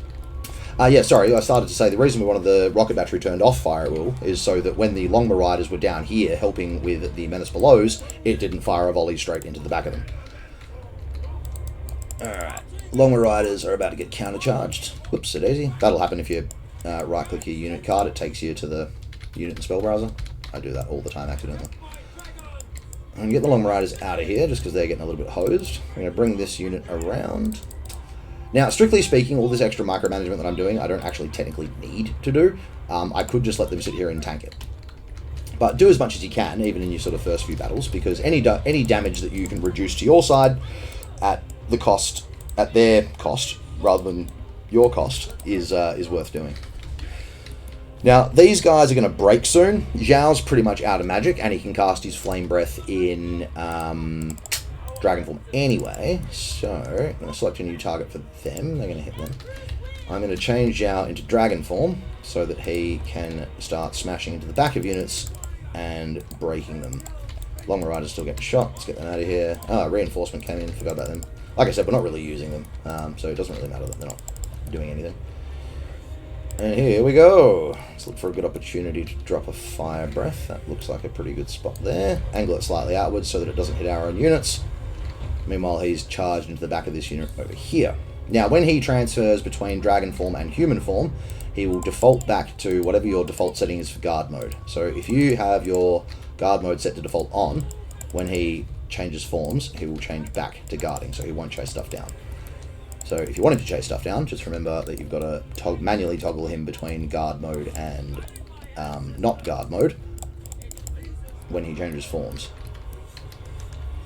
Speaker 1: Yeah, sorry, I started to say the reason we wanted the rocket battery turned off fire at will is so that when the Long Marauders were down here helping with the Menace Belows, it didn't fire a volley straight into the back of them. Alright, Long Marauders are about to get countercharged. Whoops, daisy. That'll happen if you right-click your unit card, it takes you to the unit and spell browser. I do that all the time accidentally. I'm going to get the Long Marauders out of here just because they're getting a little bit hosed. I'm going to bring this unit around. Now, strictly speaking, all this extra micromanagement that I'm doing, I don't actually technically need to do. I could just let them sit here and tank it. But do as much as you can, even in your sort of first few battles, because any damage that you can reduce to your side at the cost, at their cost, rather than your cost, is worth doing. Now, these guys are going to break soon. Zhao's pretty much out of magic, and he can cast his Flame Breath in Dragon form anyway. So, I'm going to select a new target for them. They're going to hit them. I'm going to change Zhao into Dragon form so that he can start smashing into the back of units and breaking them. Long Riders still getting shot. Let's get them out of here. Reinforcement came in. Forgot about them. Like I said, we're not really using them, so it doesn't really matter that they're not doing anything. And here we go. Let's look for a good opportunity to drop a Fire Breath. That looks like a pretty good spot there. Angle it slightly outwards so that it doesn't hit our own units. Meanwhile, he's charged into the back of this unit over here. Now, when he transfers between Dragon form and Human form, he will default back to whatever your default setting is for guard mode. So if you have your guard mode set to default on, when he changes forms, he will change back to guarding, so he won't chase stuff down. So if you wanted to chase stuff down, just remember that you've got to manually toggle him between guard mode and not guard mode when he changes forms.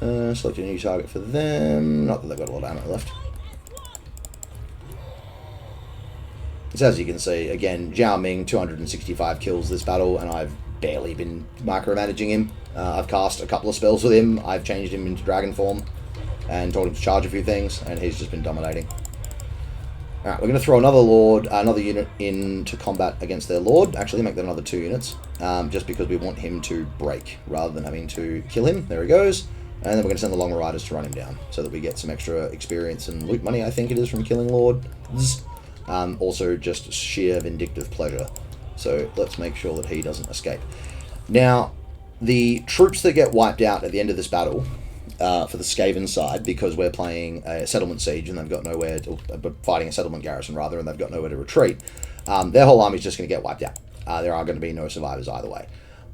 Speaker 1: Select a new target for them. Not that they've got a lot of ammo left. So as you can see, again, Zhao Ming, 265 kills this battle, and I've barely been micromanaging him. I've cast a couple of spells with him. I've changed him into Dragon form and told him to charge a few things, and he's just been dominating. Alright, we're going to throw another unit into combat against their Lord. Actually, make that another 2 units, just because we want him to break, rather than having to kill him. There he goes. And then we're going to send the Long Riders to run him down, so that we get some extra experience and loot money, I think it is, from killing Lords. Also, just sheer vindictive pleasure. So let's make sure that he doesn't escape. Now, the troops that get wiped out at the end of this battle, for the Skaven side, because we're playing a settlement siege and they've got nowhere to, fighting a settlement garrison rather, and they've got nowhere to retreat, their whole army's just going to get wiped out. There are going to be no survivors either way.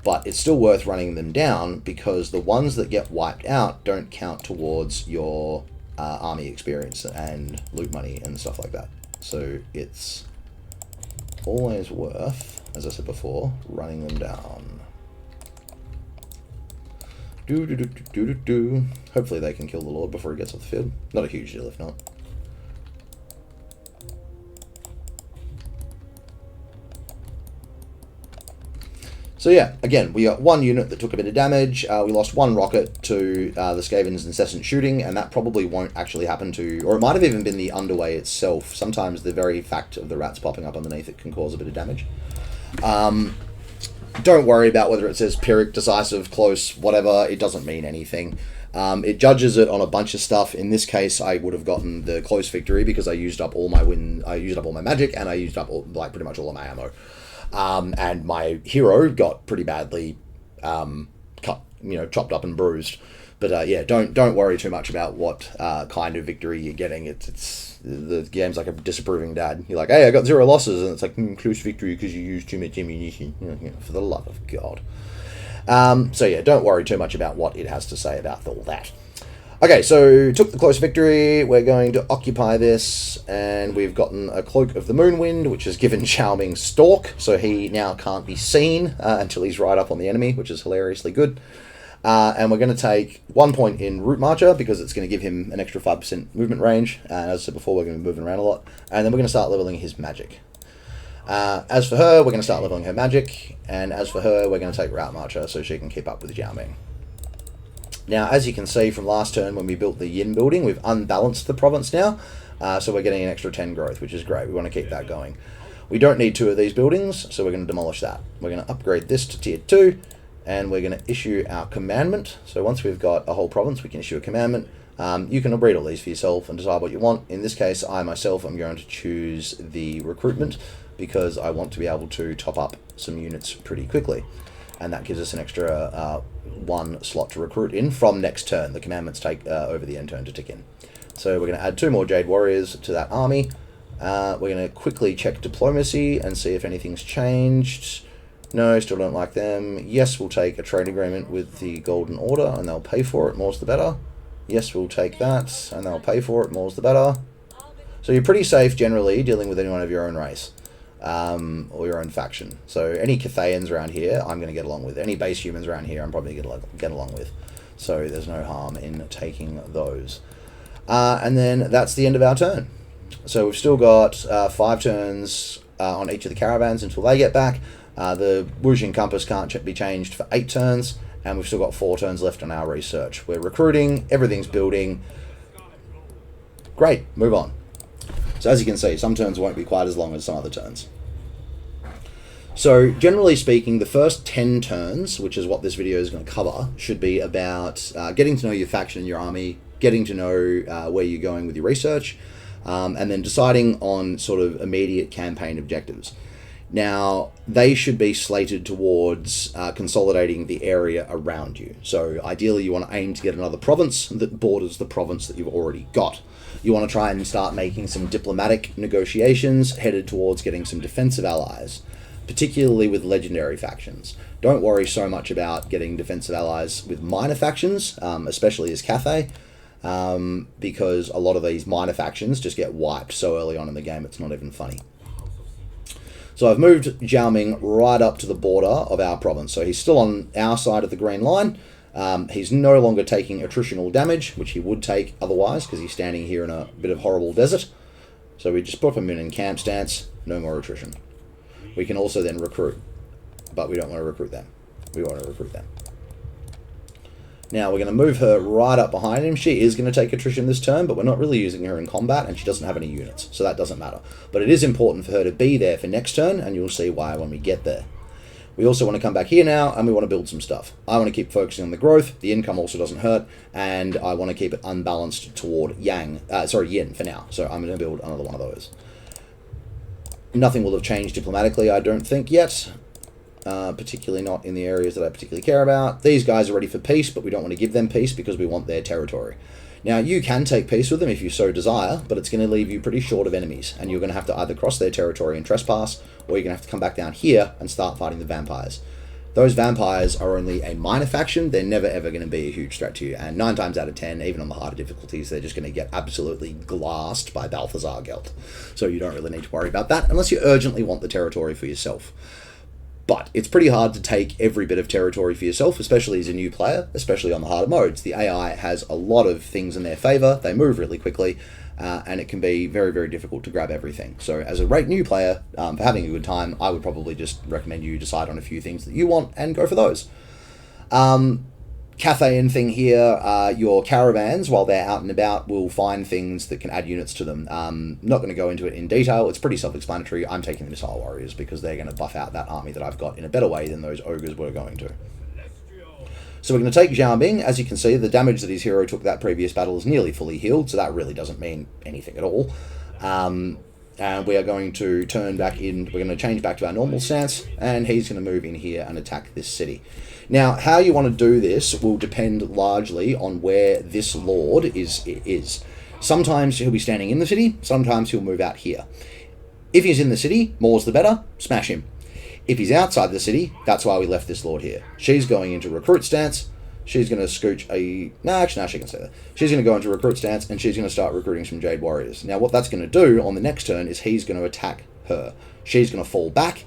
Speaker 1: But it's still worth running them down, because the ones that get wiped out don't count towards your army experience and loot money and stuff like that. So it's always worth, as I said before, running them down. Hopefully they can kill the Lord before he gets off the field. Not a huge deal if not. So yeah, again, we got one unit that took a bit of damage. We lost one rocket to the Skaven's incessant shooting, and that probably won't actually happen to... Or it might have even been the underway itself. Sometimes the very fact of the rats popping up underneath it can cause a bit of damage. Don't worry about whether it says Pyrrhic, Decisive, Close, whatever. It doesn't mean anything. It judges it on a bunch of stuff. In this case, I would have gotten the Close victory because I used up all my magic, and I used up pretty much all of my ammo. And my hero got pretty badly chopped up and bruised. But yeah, don't worry too much about what kind of victory you're getting. The game's like a disapproving dad. You're like, hey, I got 0 losses, and it's like close victory because you used too much ammunition. For the love of God. So yeah, don't worry too much about what it has to say about all that. Okay, so took the close victory. We're going to occupy this, and we've gotten a Cloak of the Moonwind, which has given Zhao Ming Stalk, so he now can't be seen until he's right up on the enemy, which is hilariously good. And we're going to take 1 point in Route Marcher, because it's going to give him an extra 5% movement range. And as I said before, we're going to be moving around a lot. And then we're going to start leveling his magic. As for her, we're going to start leveling her magic. And as for her, we're going to take Route Marcher, so she can keep up with Zhao Ming. Now, as you can see from last turn when we built the Yin building, we've unbalanced the province now. So we're getting an extra 10 growth, which is great. We want to keep that going. We don't need 2 of these buildings, so we're going to demolish that. We're going to upgrade this to tier 2, and we're going to issue our commandment. So once we've got a whole province, we can issue a commandment. You can read all these for yourself and decide what you want. In this case, I myself am going to choose the recruitment, because I want to be able to top up some units pretty quickly. And that gives us an extra 1 slot to recruit in from next turn. The commandments take over the end turn to tick in. So we're going to add 2 more Jade Warriors to that army. We're going to quickly check diplomacy and see if anything's changed. No, still don't like them. Yes, we'll take a trade agreement with the Golden Order, and they'll pay for it. More's the better. Yes, we'll take that, and they'll pay for it. More's the better. So you're pretty safe generally dealing with anyone of your own race. Or your own faction. So any Cathayans around here, I'm going to get along with. Any base humans around here, I'm probably going to get along with. So there's no harm in taking those. And then that's the end of our turn. So we've still got 5 turns on each of the caravans until they get back. The Wuxing Compass can't be changed for 8 turns, and we've still got 4 turns left on our research. We're recruiting, everything's building. Great, move on. So as you can see, some turns won't be quite as long as some other turns. So generally speaking, the first 10 turns, which is what this video is going to cover, should be about getting to know your faction and your army, getting to know where you're going with your research, and then deciding on sort of immediate campaign objectives. Now, they should be slated towards consolidating the area around you. So ideally, you want to aim to get another province that borders the province that you've already got. You want to try and start making some diplomatic negotiations headed towards getting some defensive allies, particularly with legendary factions. Don't worry so much about getting defensive allies with minor factions, especially as Cathay, because a lot of these minor factions just get wiped so early on in the game it's not even funny. So I've moved Zhao Ming right up to the border of our province. So he's still on our side of the green line. He's no longer taking attritional damage, which he would take otherwise, because he's standing here in a bit of horrible desert. So we just put him in camp stance, no more attrition. We can also then recruit, but we don't want to recruit them. We want to recruit them. Now we're going to move her right up behind him. She is going to take attrition this turn, but we're not really using her in combat, and she doesn't have any units, so that doesn't matter. But it is important for her to be there for next turn, and you'll see why when we get there. We also want to come back here now, and we want to build some stuff. I want to keep focusing on the growth. The income also doesn't hurt, and I want to keep it unbalanced toward Yin for now. So I'm going to build another one of those. Nothing will have changed diplomatically, I don't think, yet. Particularly not in the areas that I particularly care about. These guys are ready for peace, but we don't want to give them peace because we want their territory. Now, you can take peace with them if you so desire, but it's going to leave you pretty short of enemies, and you're going to have to either cross their territory and trespass, or you're going to have to come back down here and start fighting the vampires. Those vampires are only a minor faction. They're never ever going to be a huge threat to you, and 9 times out of 10, even on the harder difficulties, they're just going to get absolutely glassed by Balthazar Gelt. So you don't really need to worry about that, unless you urgently want the territory for yourself. But it's pretty hard to take every bit of territory for yourself, especially as a new player, especially on the harder modes. The AI has a lot of things in their favor. They move really quickly, and it can be very, very difficult to grab everything. So as a new player, for having a good time, I would probably just recommend you decide on a few things that you want and go for those. Cathayan thing here, your caravans, while they're out and about, will find things that can add units to them. Not going to go into it in detail. It's pretty self-explanatory. I'm taking the Missile Warriors because they're going to buff out that army that I've got in a better way than those ogres were going to. So we're going to take Zhao Ming. As you can see, the damage that his hero took that previous battle is nearly fully healed, so that really doesn't mean anything at all. And we are going to turn back in. We're going to change back to our normal stance, and he's going to move in here and attack this city. Now, how you want to do this will depend largely on where this lord is. Sometimes he'll be standing in the city, sometimes he'll move out here. If he's in the city, more's the better, smash him. If he's outside the city, that's why we left this lord here. She's going into recruit stance. She's going to scooch a... No, actually, no, she can say that. She's going to go into recruit stance, and she's going to start recruiting some Jade Warriors. Now, what that's going to do on the next turn is he's going to attack her. She's going to fall back.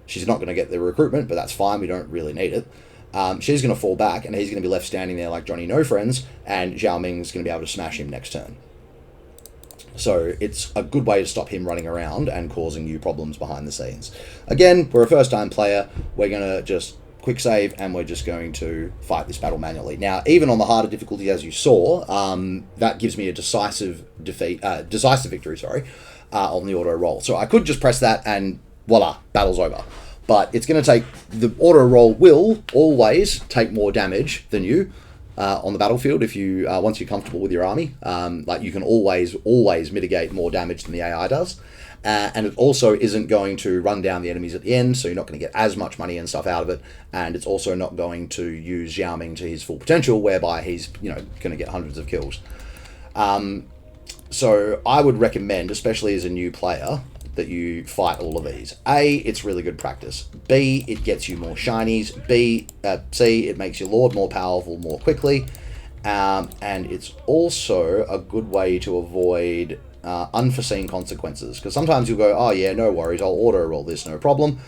Speaker 1: She's not going to get the recruitment, but that's fine. We don't really need it. She's going to fall back, and he's going to be left standing there like Johnny No Friends, and Zhao Ming's going to be able to smash him next turn. So it's a good way to stop him running around and causing you problems behind the scenes. Again, we're a first-time player. We're going to just quick save, and we're just going to fight this battle manually. Now, even on the harder difficulty, as you saw, that gives me a decisive victory, on the auto roll. So I could just press that, and voila, battle's over. But it's going to take... The auto roll will always take more damage than you on the battlefield if you once you're comfortable with your army. Like, you can always mitigate more damage than the AI does. And it also isn't going to run down the enemies at the end, so you're not going to get as much money and stuff out of it. And it's also not going to use Zhao Ming to his full potential, whereby he's, going to get hundreds of kills. So I would recommend, especially as a new player, that you fight all of these. A, it's really good practice. B, it gets you more shinies. C, it makes your lord more powerful more quickly. And it's also a good way to avoid unforeseen consequences. Because sometimes you'll go, oh yeah, no worries, I'll auto-roll this, no problem.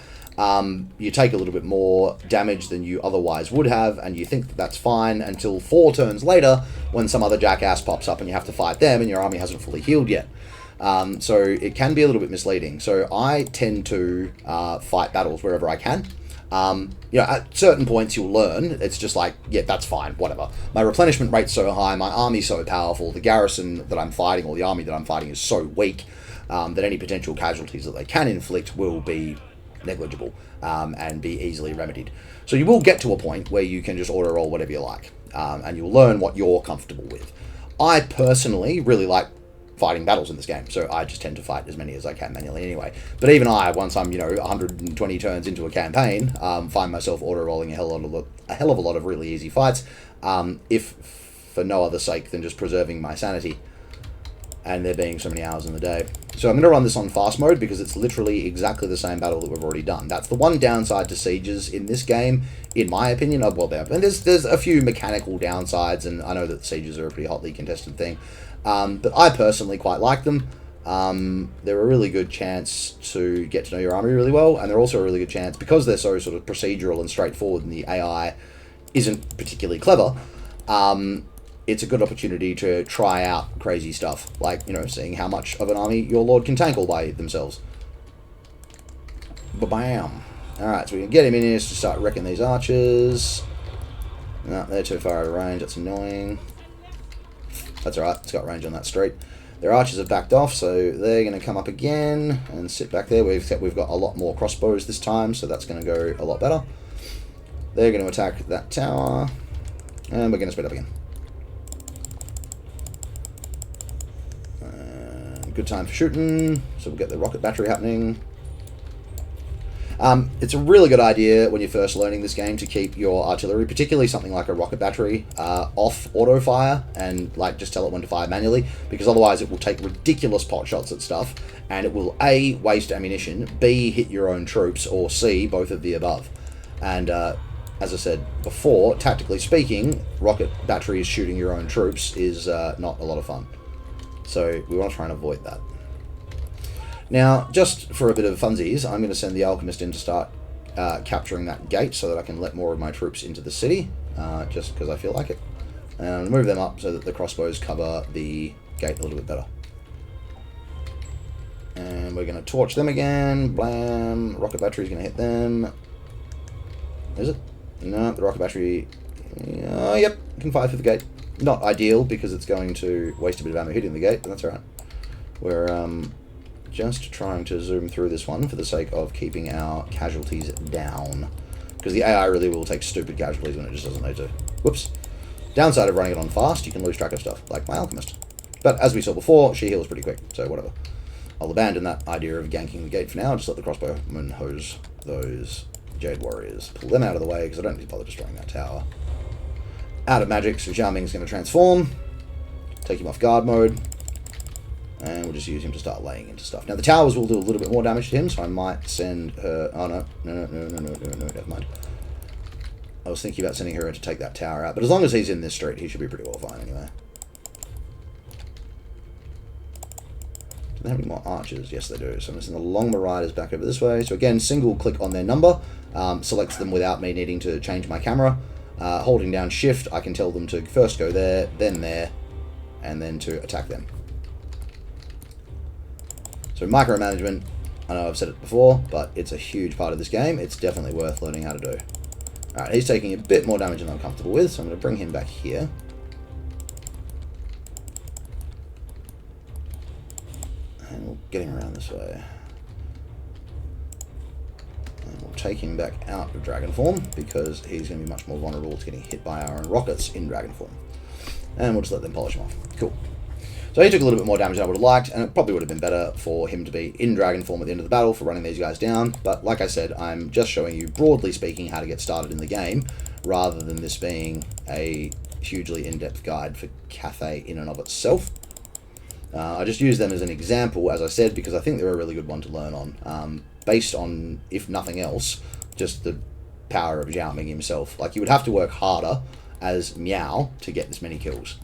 Speaker 1: You take a little bit more damage than you otherwise would have, and you think that that's fine until 4 turns later, when some other jackass pops up and you have to fight them, and your army hasn't fully healed yet. So it can be a little bit misleading. So I tend to fight battles wherever I can. At certain points you'll learn, it's just like, yeah, that's fine, whatever. My replenishment rate's so high, my army's so powerful, the garrison that I'm fighting, or the army that I'm fighting, is so weak that any potential casualties that they can inflict will be negligible and be easily remedied. So you will get to a point where you can just auto-roll whatever you like, and you'll learn what you're comfortable with. I personally really like fighting battles in this game, so I just tend to fight as many as I can manually anyway. But even I, once I'm 120 turns into a campaign, find myself auto-rolling a hell of a lot of really easy fights, if for no other sake than just preserving my sanity, and there being so many hours in the day. So I'm going to run this on fast mode because it's literally exactly the same battle that we've already done. That's the one downside to sieges in this game, in my opinion. And there's a few mechanical downsides, and I know that sieges are a pretty hotly contested thing. But I personally quite like them. They're a really good chance to get to know your army really well, and they're also a really good chance, because they're so sort of procedural and straightforward and the AI isn't particularly clever, it's a good opportunity to try out crazy stuff, like, seeing how much of an army your lord can tank all by themselves. Ba-bam! Alright, so we can get him in here to start wrecking these archers. No, they're too far out of range, that's annoying. That's alright, it's got range on that street. Their archers have backed off, so they're going to come up again and sit back there. We've got a lot more crossbows this time, so that's going to go a lot better. They're going to attack that tower, and we're going to speed up again. Good time for shooting, so we'll get the rocket battery happening. It's a really good idea when you're first learning this game to keep your artillery, particularly something like a rocket battery, off auto fire, and just tell it when to fire manually, because otherwise it will take ridiculous pot shots at stuff, and it will A, waste ammunition, B, hit your own troops, or C, both of the above. And as I said before, tactically speaking, rocket batteries shooting your own troops is not a lot of fun. So we want to try and avoid that. Now, just for a bit of funsies, I'm going to send the alchemist in to start capturing that gate so that I can let more of my troops into the city, just because I feel like it. And move them up so that the crossbows cover the gate a little bit better. And we're going to torch them again. Blam! Rocket battery's going to hit them. Is it? No, the rocket battery... yep, can fire through the gate. Not ideal, because it's going to waste a bit of ammo hitting the gate, but that's alright. We're just trying to zoom through this one for the sake of keeping our casualties down. Because the AI really will take stupid casualties when it just doesn't need to. Whoops. Downside of running it on fast, you can lose track of stuff, like my alchemist. But as we saw before, she heals pretty quick, so whatever. I'll abandon that idea of ganking the gate for now, just let the crossbowmen hose those Jade Warriors. Pull them out of the way because I don't need to bother destroying that tower. Out of magic, so Zhao Ming's going to transform. Take him off guard mode. And we'll just use him to start laying into stuff. Now, the towers will do a little bit more damage to him, so I might send her... Oh, no, never mind. I was thinking about sending her in to take that tower out, but as long as he's in this street, he should be pretty well fine anyway. Do they have any more archers? Yes, they do. So I'm going to send the Long Marauders back over this way. So again, single click on their number, selects them without me needing to change my camera. Holding down Shift, I can tell them to first go there, and then to attack them. So micromanagement, I know I've said it before, but it's a huge part of this game. It's definitely worth learning how to do. Alright, he's taking a bit more damage than I'm comfortable with, so I'm going to bring him back here. And we'll get him around this way. And we'll take him back out of dragon form, because he's going to be much more vulnerable to getting hit by our own rockets in dragon form. And we'll just let them polish him off. Cool. So he took a little bit more damage than I would have liked, and it probably would have been better for him to be in dragon form at the end of the battle for running these guys down. But like I said, I'm just showing you, broadly speaking, how to get started in the game, rather than this being a hugely in-depth guide for Cathay in and of itself. I just use them as an example, as I said, because I think they're a really good one to learn on, based on, if nothing else, just the power of Zhao Ming himself. Like, you would have to work harder as Meow to get this many kills.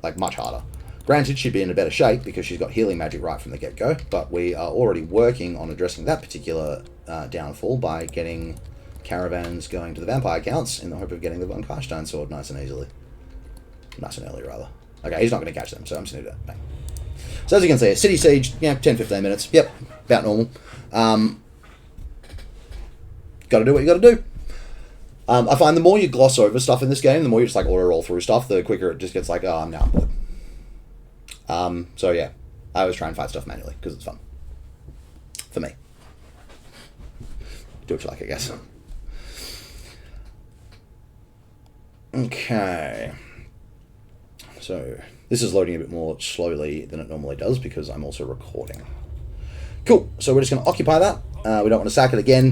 Speaker 1: Like, much harder. Granted, she'd be in a better shape because she's got healing magic right from the get-go, but we are already working on addressing that particular downfall by getting caravans going to the vampire counts in the hope of getting the Von Karstein sword nice and easily. Nice and early, rather. Okay, he's not going to catch them, so I'm just going to do that. Bang. So as you can see, a city siege, 10-15 minutes. Yep, about normal. Got to do what you got to do. I find the more you gloss over stuff in this game, the more you just like auto-roll through stuff, the quicker it just gets like, oh, I'm now bored. So yeah, I always try and fight stuff manually, because it's fun. For me. Do what you like, I guess. Okay. So, this is loading a bit more slowly than it normally does, because I'm also recording. Cool, so we're just going to occupy that. We don't want to sack it again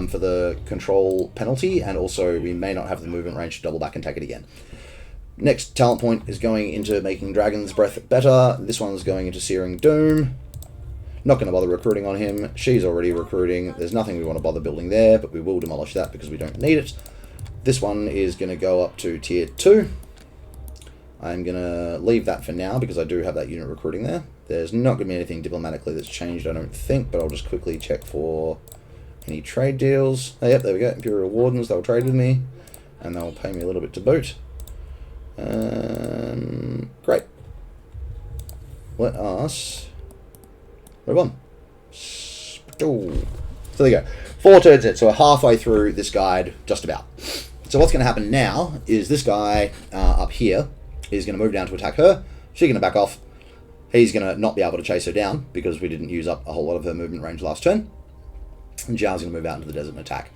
Speaker 1: for the control penalty, and also we may not have the movement range to double back and take it again. Next talent point is going into making Dragon's Breath better. This one's going into Searing Doom. Not going to bother recruiting on him. She's already recruiting. There's nothing we want to bother building there, but we will demolish that because we don't need it. This one is going to go up to Tier 2. I'm going to leave that for now because I do have that unit recruiting there. There's not going to be anything diplomatically that's changed, I don't think, but I'll just quickly check for any trade deals. Oh, yep, there we go. Imperial Wardens, they'll trade with me, and they'll pay me a little bit to boot. Great. Let us move on. So there you go. 4 turns in, so we're halfway through this guide, just about. So what's going to happen now is this guy up here is going to move down to attack her. She's going to back off. He's going to not be able to chase her down because we didn't use up a whole lot of her movement range last turn. And Zhao's going to move out into the desert and attack.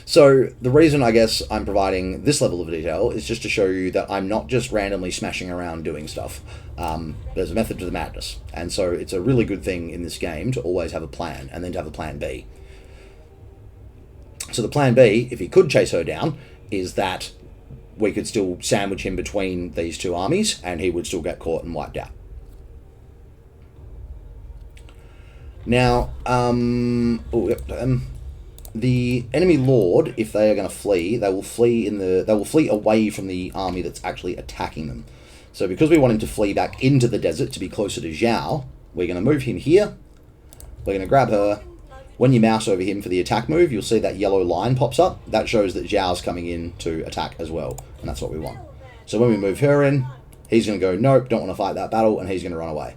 Speaker 1: So the reason I guess I'm providing this level of detail is just to show you that I'm not just randomly smashing around doing stuff. There's a method to the madness. And so it's a really good thing in this game to always have a plan and then to have a plan B. So the plan B, if he could chase her down, is that we could still sandwich him between these two armies and he would still get caught and wiped out. Now, the enemy lord, if they are going to flee, they will flee away from the army that's actually attacking them. So because we want him to flee back into the desert to be closer to Zhao, we're going to move him here. We're going to grab her. When you mouse over him for the attack move, you'll see that yellow line pops up. That shows that Zhao's coming in to attack as well, and that's what we want. So when we move her in, he's going to go, nope, don't want to fight that battle, and he's going to run away.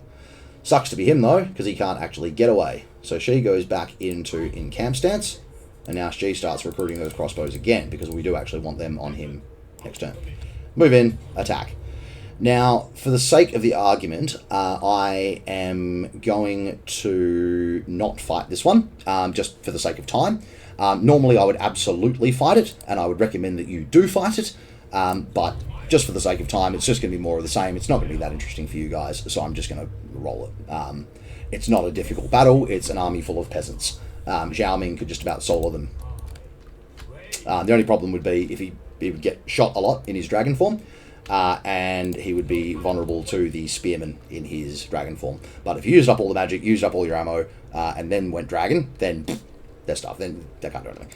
Speaker 1: Sucks to be him, though, because he can't actually get away. So she goes back into in-camp stance, and now she starts recruiting those crossbows again, because we do actually want them on him next turn. Move in, attack. Now, for the sake of the argument, I am going to not fight this one, just for the sake of time. Normally, I would absolutely fight it, and I would recommend that you do fight it, but just for the sake of time, it's just going to be more of the same. It's not going to be that interesting for you guys, so I'm just going to roll it. It's not a difficult battle. It's an army full of peasants. Zhao Ming could just about solo them. The only problem would be if he would get shot a lot in his dragon form, and he would be vulnerable to the spearmen in his dragon form. But if you used up all the magic, used up all your ammo, and then went dragon, then they're stuff. Then they can't do anything.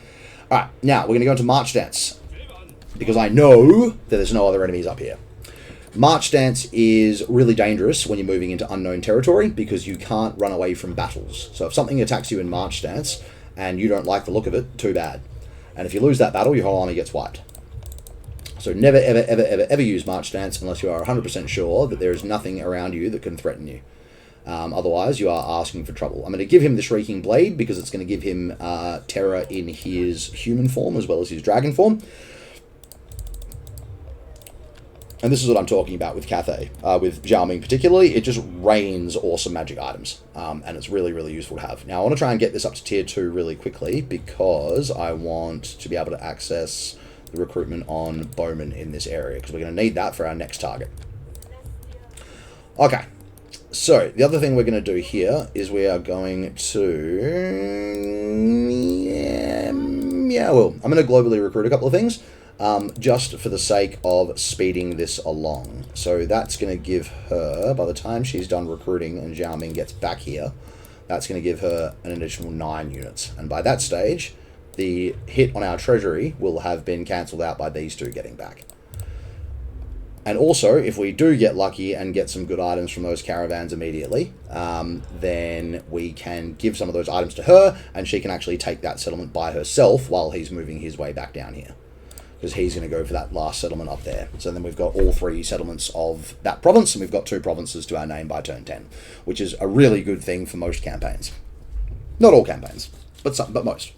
Speaker 1: Alright, now we're going to go into March Stance, because I know that there's no other enemies up here. March Stance is really dangerous when you're moving into unknown territory, because you can't run away from battles. So if something attacks you in March Stance, and you don't like the look of it, too bad. And if you lose that battle, your whole army gets wiped. So never, ever, ever, ever, ever use March Stance unless you are 100% sure that there is nothing around you that can threaten you. Otherwise, you are asking for trouble. I'm going to give him the Shrieking Blade because it's going to give him terror in his human form as well as his dragon form. And this is what I'm talking about with Cathay, with Zhao Ming particularly. It just rains awesome magic items, and it's really, really useful to have. Now, I want to try and get this up to tier 2 really quickly because I want to be able to access the recruitment on bowmen in this area, because we're going to need that for our next target. Okay, so the other thing we're going to do here is we are going to... I'm going to globally recruit a couple of things. Just for the sake of speeding this along. So that's going to give her, by the time she's done recruiting and Zhao Ming gets back here, that's going to give her an additional 9 units. And by that stage, the hit on our treasury will have been cancelled out by these two getting back. And also, if we do get lucky and get some good items from those caravans immediately, then we can give some of those items to her, and she can actually take that settlement by herself while he's moving his way back down here. Because he's going to go for that last settlement up there. So then we've got all 3 settlements of that province, and we've got 2 provinces to our name by turn 10, which is a really good thing for most campaigns. Not all campaigns, but some, but most.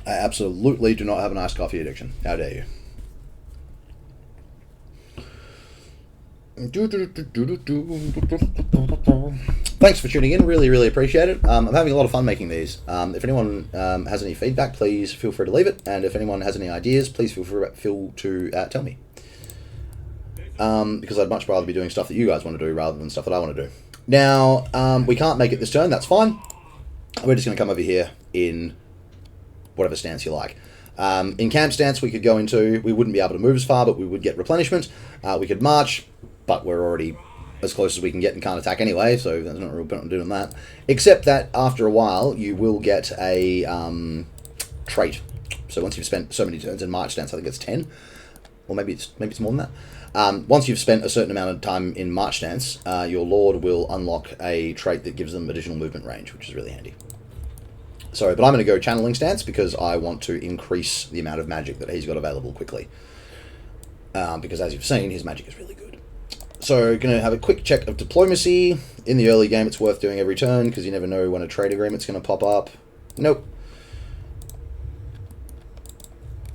Speaker 1: I absolutely do not have an iced coffee addiction. How dare you? Thanks for tuning in. Really, really appreciate it. I'm having a lot of fun making these. If anyone has any feedback, please feel free to leave it. And if anyone has any ideas, please feel to tell me. Because I'd much rather be doing stuff that you guys want to do rather than stuff that I want to do. Now, we can't make it this turn. That's fine. We're just going to come over here in whatever stance you like. In camp stance, we could go into... We wouldn't be able to move as far, but we would get replenishment. We could march, but we're already as close as we can get and can't attack anyway, so there's not a real point in doing that. Except that after a while, you will get a trait. So once you've spent so many turns in March stance, I think it's 10, or maybe it's more than that. Once you've spent a certain amount of time in March stance, your Lord will unlock a trait that gives them additional movement range, which is really handy. So, but I'm going to go channeling stance because I want to increase the amount of magic that he's got available quickly. Because as you've seen, his magic is really good. So, going to have a quick check of diplomacy. In the early game, it's worth doing every turn because you never know when a trade agreement's going to pop up. Nope.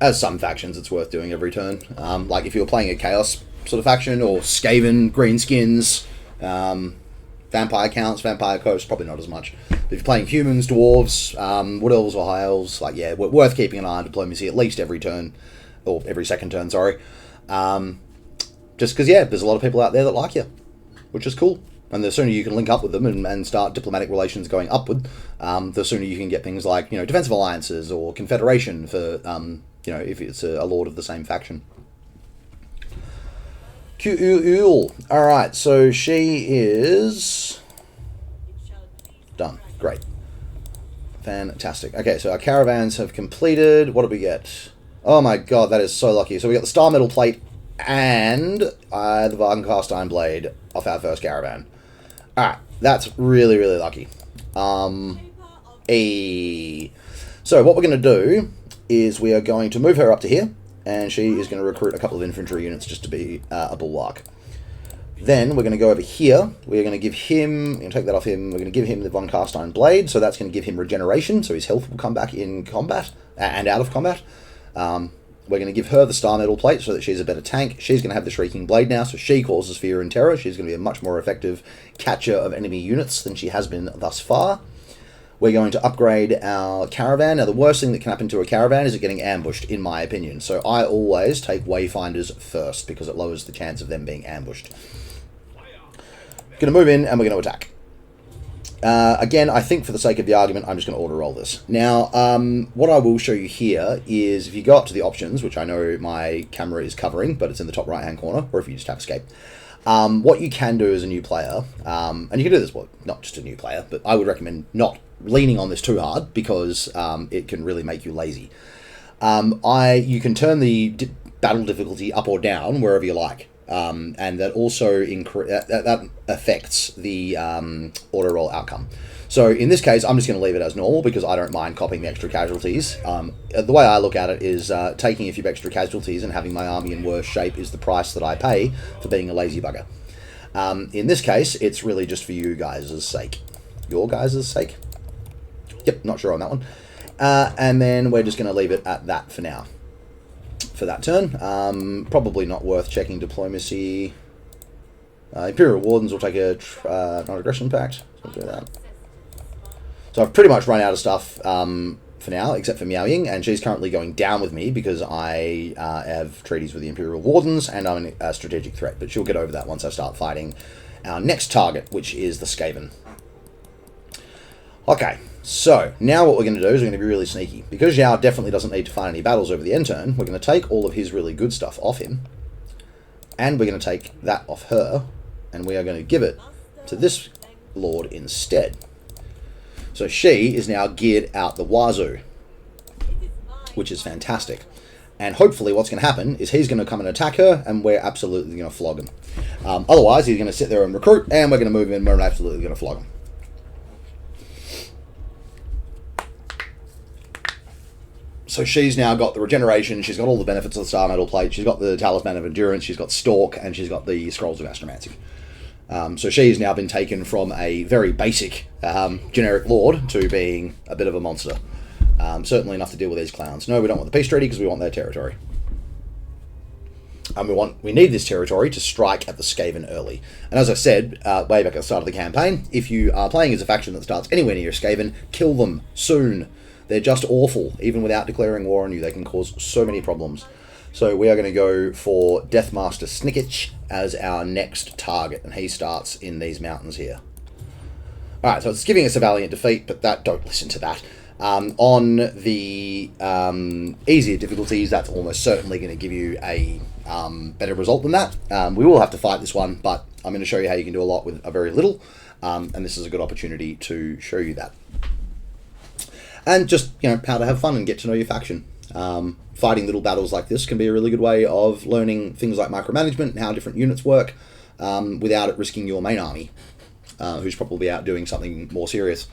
Speaker 1: As some factions, it's worth doing every turn. Like if you're playing a Chaos sort of faction, or Skaven, Greenskins, Vampire Counts, Vampire Coast, probably not as much. But if you're playing humans, dwarves, wood elves or high elves, like, yeah, worth keeping an eye on diplomacy at least every turn, or every second turn, sorry. Just because, yeah, there's a lot of people out there that like you, which is cool. And the sooner you can link up with them and start diplomatic relations going upward, the sooner you can get things like, you know, defensive alliances or confederation for, you know, if it's a lord of the same faction. Alright, so she is done. Great. Fantastic. Okay, so our caravans have completed. What did we get? Oh my god, that is so lucky. So we got the Star Metal Plate and the Vargan Cast Iron Blade off our first caravan. Alright, that's really, really lucky. So what we're going to do is we are going to move her up to here, and she is going to recruit a couple of infantry units just to be a bulwark. Then we're going to go over here. We're going to give him... We're going to take that off him. We're going to give him the Von Cast Iron Blade, so that's going to give him regeneration, so his health will come back in combat and out of combat. We're going to give her the Star Metal Plate so that she's a better tank. She's going to have the Shrieking Blade now, so she causes fear and terror. She's going to be a much more effective catcher of enemy units than she has been thus far. We're going to upgrade our caravan. Now, the worst thing that can happen to a caravan is it getting ambushed, in my opinion. So I always take Wayfinders first, because it lowers the chance of them being ambushed. Going to move in, and we're going to attack. Again, I think for the sake of the argument, I'm just going to auto roll this. Now, what I will show you here is if you go up to the options, which I know my camera is covering, but it's in the top right-hand corner, or if you just tap escape, what you can do as a new player, and you can do this, well, not just a new player, but I would recommend not leaning on this too hard because it can really make you lazy. You can turn the battle difficulty up or down wherever you like. And that also that affects the auto roll outcome. So in this case, I'm just going to leave it as normal because I don't mind copying the extra casualties. The way I look at it is taking a few extra casualties and having my army in worse shape is the price that I pay for being a lazy bugger. In this case, it's really just for you guys' sake. Your guys' sake? Yep, not sure on that one. And then we're just going to leave it at that for now. For that turn. Probably not worth checking diplomacy. Imperial Wardens will take a non-aggression pact. So we'll do that. So I've pretty much run out of stuff for now, except for Miao Ying, and she's currently going down with me because I have treaties with the Imperial Wardens, and I'm a strategic threat, but she'll get over that once I start fighting our next target, which is the Skaven. Okay. So, now what we're going to do is we're going to be really sneaky. Because Zhao definitely doesn't need to fight any battles over the end turn, we're going to take all of his really good stuff off him. And we're going to take that off her. And we are going to give it to this lord instead. So she is now geared out the wazoo. Which is fantastic. And hopefully what's going to happen is he's going to come and attack her, and we're absolutely going to flog him. Otherwise, he's going to sit there and recruit, and we're going to move him, and we're absolutely going to flog him. So she's now got the regeneration, she's got all the benefits of the Star Metal Plate, she's got the Talisman of Endurance, she's got Stalk, and she's got the Scrolls of Astromancy. So she's now been taken from a very basic generic lord to being a bit of a monster. Certainly enough to deal with these clowns. No, we don't want the peace treaty because we want their territory. And we need this territory to strike at the Skaven early. And as I said, way back at the start of the campaign, if you are playing as a faction that starts anywhere near Skaven, kill them soon. They're just awful. Even without declaring war on you, they can cause so many problems. So we are going to go for Deathmaster Snickich as our next target, and he starts in these mountains here. Alright, so it's giving us a valiant defeat, but don't listen to that. On the easier difficulties, that's almost certainly going to give you a better result than that. We will have to fight this one, but I'm going to show you how you can do a lot with a very little, and this is a good opportunity to show you that. And just, how to have fun and get to know your faction. Fighting little battles like this can be a really good way of learning things like micromanagement and how different units work without it risking your main army, who's probably out doing something more serious.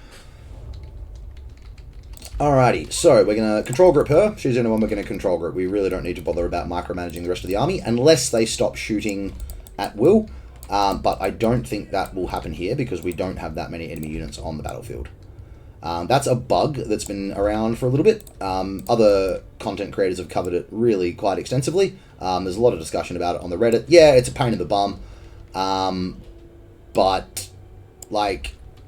Speaker 1: Alrighty, so we're going to control group her. She's the only one we're going to control group. We really don't need to bother about micromanaging the rest of the army unless they stop shooting at will. But I don't think that will happen here because we don't have that many enemy units on the battlefield. That's a bug that's been around for a little bit. Other content creators have covered it really quite extensively. There's a lot of discussion about it on the Reddit. Yeah, it's a pain in the bum. But,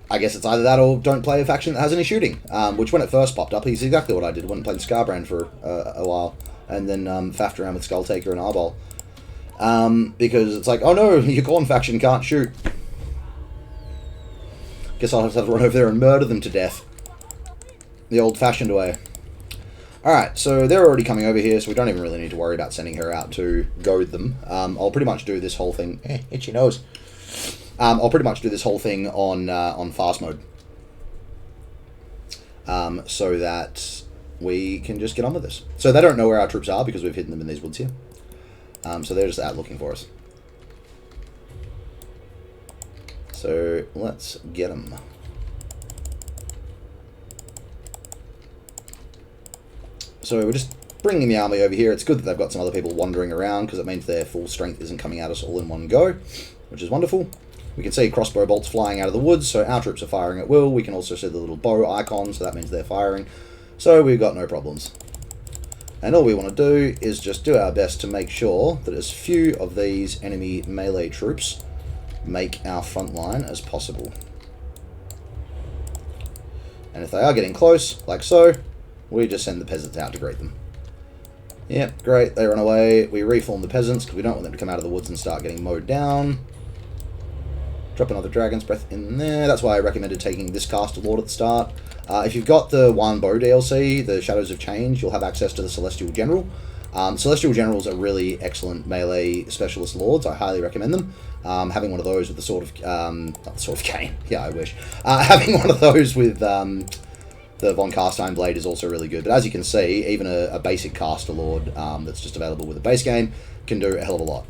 Speaker 1: I guess it's either that or don't play a faction that has any shooting. Which when it first popped up, is exactly what I did when playing Scarbrand for a while. And then faffed around with Skulltaker and Arbol. Because it's like, oh no, your Gorn faction can't shoot. Guess I'll have to run over there and murder them to death. The old-fashioned way. Alright, so they're already coming over here, so we don't even really need to worry about sending her out to goad them. I'll pretty much do this whole thing... itchy nose. I'll pretty much do this whole thing on fast mode. So that we can just get on with this. So they don't know where our troops are because we've hidden them in these woods here. So they're just out looking for us. So let's get them. So we're just bringing the army over here. It's good that they've got some other people wandering around because it means their full strength isn't coming at us all in one go, which is wonderful. We can see crossbow bolts flying out of the woods, so our troops are firing at will. We can also see the little bow icon, so that means they're firing. So we've got no problems. And all we want to do is just do our best to make sure that as few of these enemy melee troops make our front line as possible. And if they are getting close, like so, we just send the peasants out to greet them. Yep, great, they run away. We reform the peasants because we don't want them to come out of the woods and start getting mowed down. Drop another Dragon's Breath in there. That's why I recommended taking this Caster Lord at the start. If you've got the One Bow DLC, the Shadows of Change, you'll have access to the Celestial General. Celestial Generals are really excellent melee specialist lords. I highly recommend them. Having one of those with the Sword of... not the Sword of Cain. Yeah, I wish. Having one of those with the Von Carstein Blade is also really good. But as you can see, even a basic Caster Lord that's just available with a base game can do a hell of a lot.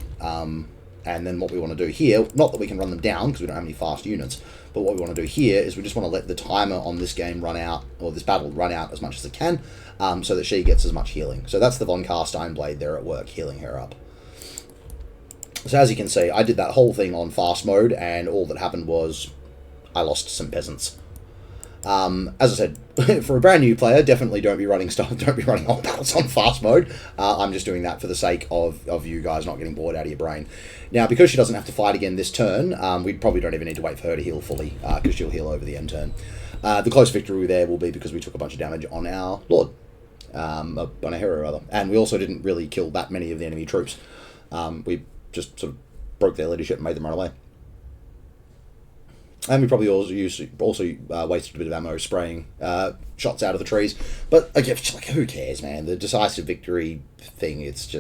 Speaker 1: And then what we want to do here, not that we can run them down because we don't have any fast units, but what we want to do here is we just want to let the timer on this game run out, or this battle run out as much as it can, so that she gets as much healing. So that's the Von Carstein Blade there at work, healing her up. So as you can see, I did that whole thing on fast mode, and all that happened was I lost some peasants. As I said, for a brand new player, definitely don't be running all battles on fast mode. I'm just doing that for the sake of you guys not getting bored out of your brain. Now, because she doesn't have to fight again this turn, we probably don't even need to wait for her to heal fully, because she'll heal over the end turn. The close victory there will be because we took a bunch of damage on our Lord, on our hero rather, and we also didn't really kill that many of the enemy troops. We just sort of broke their leadership and made them run away. And we probably also wasted a bit of ammo spraying shots out of the trees. But again, like, who cares, man? The decisive victory thing, it's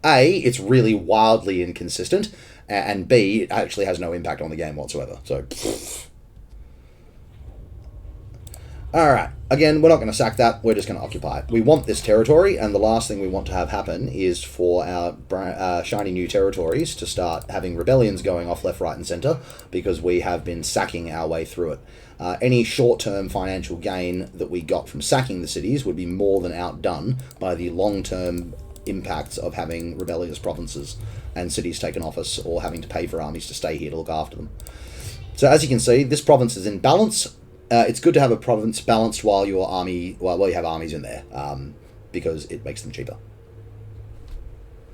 Speaker 1: A, it's really wildly inconsistent, and B, it actually has no impact on the game whatsoever. So, alright, again, we're not going to sack that, we're just going to occupy it. We want this territory, and the last thing we want to have happen is for our shiny new territories to start having rebellions going off left, right, and centre, because we have been sacking our way through it. Any short-term financial gain that we got from sacking the cities would be more than outdone by the long-term impacts of having rebellious provinces and cities taken off us, or having to pay for armies to stay here to look after them. So as you can see, this province is in balance. It's good to have a province balanced while you have armies in there, because it makes them cheaper.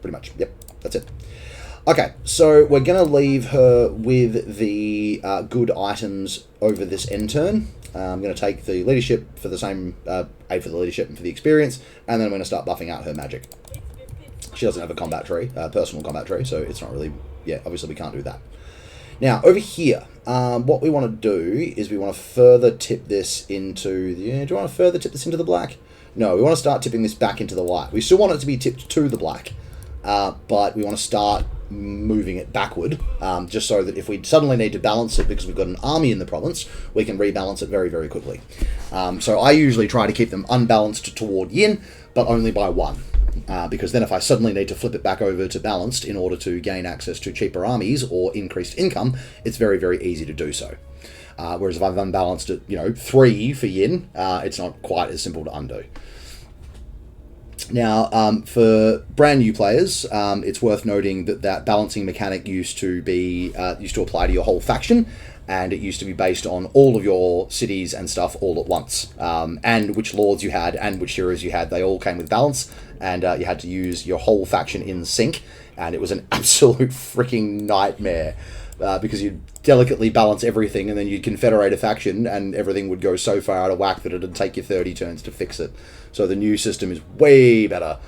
Speaker 1: Pretty much. Yep, that's it. Okay, so we're going to leave her with the good items over this end turn. I'm going to take the leadership for the same, A for the leadership and for the experience, and then I'm going to start buffing out her magic. She doesn't have a combat tree, personal combat tree, so it's not really, yeah, obviously we can't do that. Now, over here, what we want to do is we want to further tip this into the... do you want to further tip this into the black? No, we want to start tipping this back into the white. We still want it to be tipped to the black, but we want to start moving it backward, just so that if we suddenly need to balance it because we've got an army in the province, we can rebalance it very, very quickly. So I usually try to keep them unbalanced toward yin, but only by one. Because then if I suddenly need to flip it back over to balanced in order to gain access to cheaper armies or increased income, it's very, very easy to do so. Whereas if I've unbalanced it, 3 for yin, it's not quite as simple to undo. Now, for brand new players, it's worth noting that balancing mechanic used to apply to your whole faction, and it used to be based on all of your cities and stuff all at once, and which lords you had and which heroes you had. They all came with balance, and you had to use your whole faction in sync, and it was an absolute freaking nightmare, because you'd delicately balance everything, and then you'd confederate a faction, and everything would go so far out of whack that it'd take you 30 turns to fix it. So the new system is way better.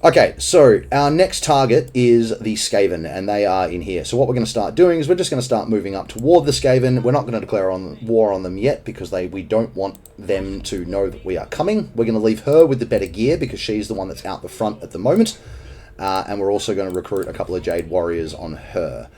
Speaker 1: Okay, so our next target is the Skaven, and they are in here. So what we're going to start doing is we're just going to start moving up toward the Skaven. We're not going to declare war on them yet, because we don't want them to know that we are coming. We're going to leave her with the better gear, because she's the one that's out the front at the moment. And we're also going to recruit a couple of Jade Warriors on her.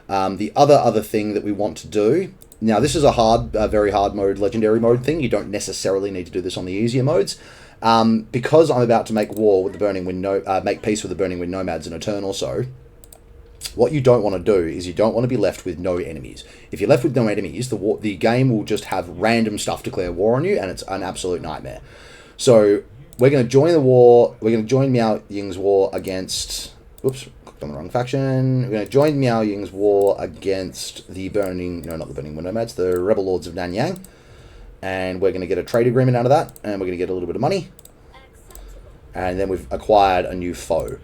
Speaker 1: The other thing that we want to do... Now, this is a very hard mode, legendary mode thing. You don't necessarily need to do this on the easier modes. Because I'm about to make war with the Burning Wind, make peace with the Burning Wind Nomads in a turn or so, what you don't want to do is you don't want to be left with no enemies. If you're left with no enemies, the game will just have random stuff declare war on you, and it's an absolute nightmare. So we're going to join the war. We're going to join Miao Ying's war against... Oops, clicked on the wrong faction. We're going to join Miao Ying's war against the Burning... No, not the Burning Wind Nomads, the Rebel Lords of Nanyang. And we're going to get a trade agreement out of that, and we're going to get a little bit of money. And then we've acquired a new foe.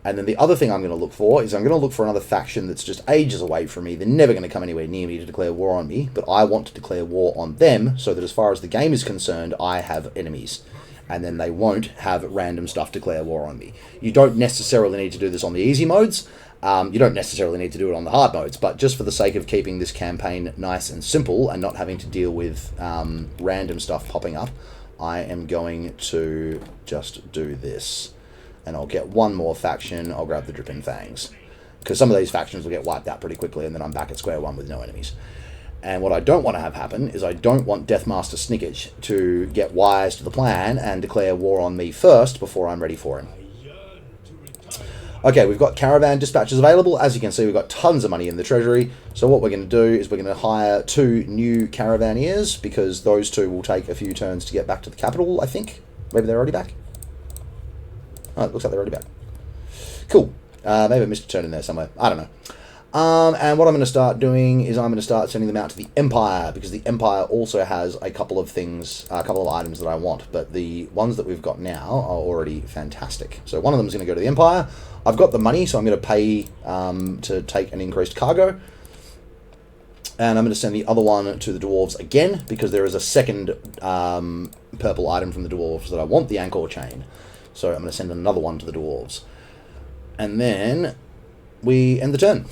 Speaker 1: And then the other thing I'm going to look for is I'm going to look for another faction that's just ages away from me. They're never going to come anywhere near me to declare war on me, but I want to declare war on them so that as far as the game is concerned, I have enemies. and then they won't have random stuff declare war on me. You don't necessarily need to do this on the easy modes. You don't necessarily need to do it on the hard modes, but just for the sake of keeping this campaign nice and simple and not having to deal with random stuff popping up, I am going to just do this. And I'll get one more faction. I'll grab the Dripping Fangs, because some of these factions will get wiped out pretty quickly, and then I'm back at square one with no enemies. And what I don't want to have happen is I don't want Deathmaster Snickage to get wise to the plan and declare war on me first before I'm ready for him. Okay, we've got caravan dispatches available. As you can see, we've got tons of money in the treasury. So what we're going to do is we're going to hire 2 new caravaneers, because those 2 will take a few turns to get back to the capital, I think. Maybe they're already back. Oh, it looks like they're already back. Cool. Maybe I missed a turn in there somewhere. I don't know. And what I'm going to start doing is I'm going to start sending them out to the Empire, because the Empire also has a couple of things, a couple of items that I want. But the ones that we've got now are already fantastic. So one of them is going to go to the Empire. I've got the money, so I'm going to pay to take an increased cargo. And I'm going to send the other one to the Dwarves again, because there is a second purple item from the Dwarves that I want, the Anchor Chain. So I'm going to send another one to the Dwarves. And then we end the turn.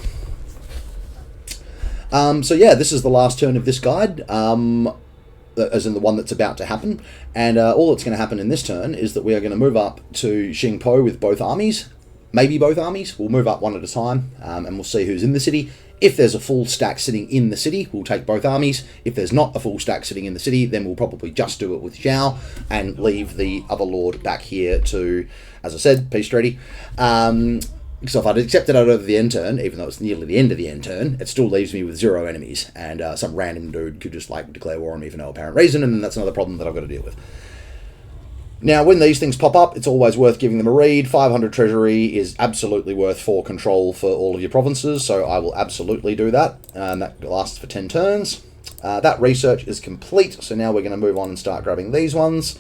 Speaker 1: So yeah, this is the last turn of this guide, as in the one that's about to happen. And all that's going to happen in this turn is that we are going to move up to Xingpo with both armies. Maybe both armies. We'll move up one at a time, and we'll see who's in the city. If there's a full stack sitting in the city, we'll take both armies. If there's not a full stack sitting in the city, then we'll probably just do it with Zhao and leave the other lord back here to, as I said, peace treaty. So if I'd accepted it over the end turn, even though it's nearly the end of the end turn, it still leaves me with 0 enemies, and some random dude could just like declare war on me for no apparent reason, and that's another problem that I've got to deal with. Now, when these things pop up, it's always worth giving them a read. 500 treasury is absolutely worth 4 control for all of your provinces, so I will absolutely do that, and that lasts for 10 turns. That research is complete, so now we're going to move on and start grabbing these ones.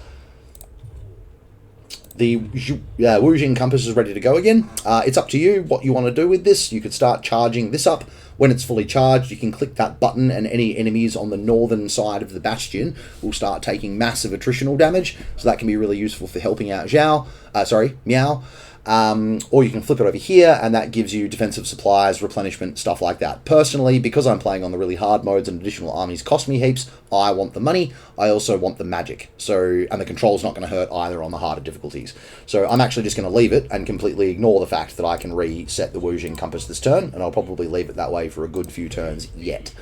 Speaker 1: The Wujing Compass is ready to go again. It's up to you what you want to do with this. You could start charging this up. When it's fully charged, you can click that button and any enemies on the northern side of the bastion will start taking massive attritional damage. So that can be really useful for helping out Meow. Or you can flip it over here, and that gives you defensive supplies, replenishment, stuff like that. Personally, because I'm playing on the really hard modes and additional armies cost me heaps, I want the money. I also want the magic. And the control's not going to hurt either on the harder difficulties. So I'm actually just going to leave it and completely ignore the fact that I can reset the Wujing Compass this turn, and I'll probably leave it that way for a good few turns yet.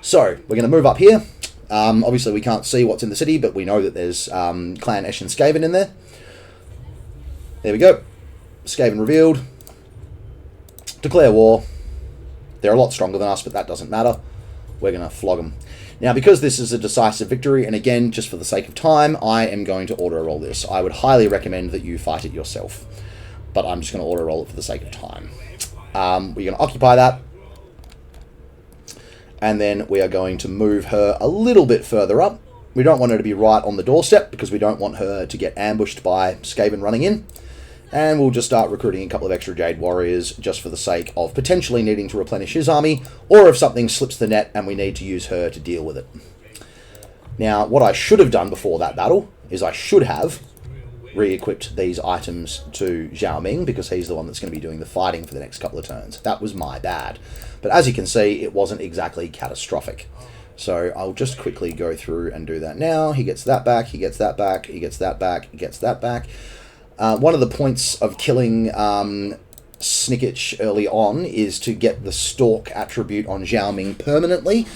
Speaker 1: So we're going to move up here. Obviously we can't see what's in the city, but we know that there's Clan Esh and Skaven in there. There we go. Skaven revealed. Declare war. They're a lot stronger than us, but that doesn't matter. We're going to flog them. Now, because this is a decisive victory, and again, just for the sake of time, I am going to auto-roll this. I would highly recommend that you fight it yourself, but I'm just going to auto-roll it for the sake of time. We're going to occupy that, and then we are going to move her a little bit further up. We don't want her to be right on the doorstep, because we don't want her to get ambushed by Skaven running in. And we'll just start recruiting a couple of extra Jade Warriors just for the sake of potentially needing to replenish his army, or if something slips the net and we need to use her to deal with it. Now, what I should have done before that battle is I should have re-equipped these items to Zhao Ming, because he's the one that's going to be doing the fighting for the next couple of turns. That was my bad. But as you can see, it wasn't exactly catastrophic. So I'll just quickly go through and do that now. He gets that back, he gets that back, he gets that back, he gets that back. One of the points of killing Snickage early on is to get the Stalk attribute on Zhao Ming permanently.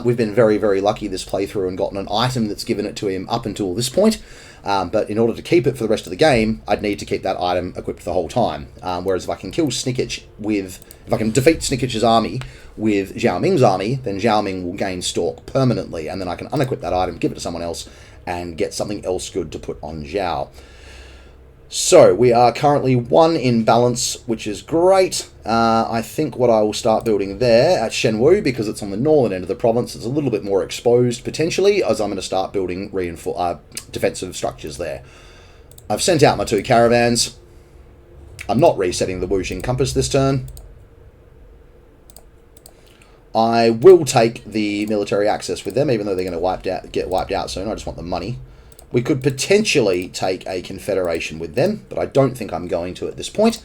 Speaker 1: We've been very, very lucky this playthrough and gotten an item that's given it to him up until this point. But in order to keep it for the rest of the game, I'd need to keep that item equipped the whole time. Whereas if I can kill Snickage if I can defeat Snickage's army with Zhao Ming's army, then Zhao Ming will gain Stalk permanently, and then I can unequip that item, give it to someone else, and get something else good to put on Zhao. So, we are currently 1 in balance, which is great. I think what I will start building there at Shenwu, because it's on the northern end of the province, it's a little bit more exposed, potentially, as I'm going to start building defensive structures there. I've sent out my 2 caravans. I'm not resetting the Wujing Compass this turn. I will take the military access with them, even though they're going to get wiped out soon. I just want the money. We could potentially take a confederation with them, but I don't think I'm going to at this point.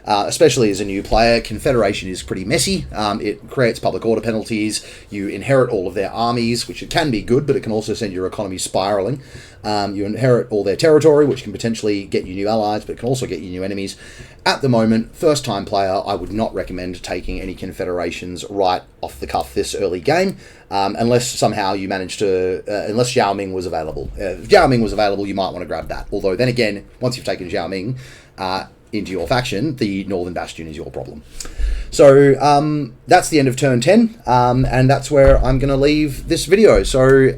Speaker 1: Especially as a new player, Confederation is pretty messy. It creates public order penalties. You inherit all of their armies, which it can be good, but it can also send your economy spiraling. You inherit all their territory, which can potentially get you new allies, but it can also get you new enemies. At the moment, first-time player, I would not recommend taking any confederations right off the cuff this early game, unless somehow you manage to, unless Zhao Ming was available. If Zhao Ming was available, you might want to grab that. Although, then again, once you've taken Zhao Ming into your faction, the Northern Bastion is your problem. So that's the end of turn 10, and that's where I'm going to leave this video. So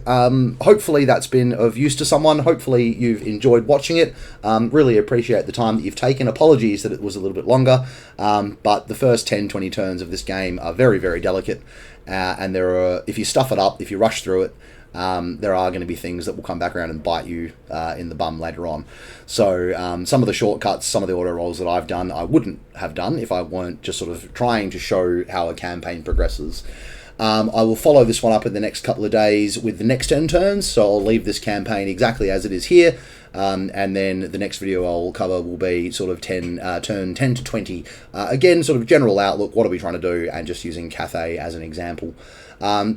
Speaker 1: hopefully that's been of use to someone. Hopefully you've enjoyed watching it. Really appreciate the time that you've taken. Apologies that it was a little bit longer, but the first 10-20 turns of this game are very, very delicate, and there are, if you stuff it up, if you rush through it, there are going to be things that will come back around and bite you in the bum later on. So some of the shortcuts, some of the auto rolls that I've done, I wouldn't have done if I weren't just sort of trying to show how a campaign progresses. I will follow this one up in the next couple of days with the next 10 turns, so I'll leave this campaign exactly as it is here, and then the next video I'll cover will be sort of turn 10 to 20. Again, sort of general outlook, what are we trying to do, and just using Cathay as an example.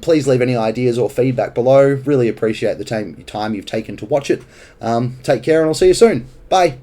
Speaker 1: Please leave any ideas or feedback below. Really appreciate the time you've taken to watch it. Take care, and I'll see you soon. Bye.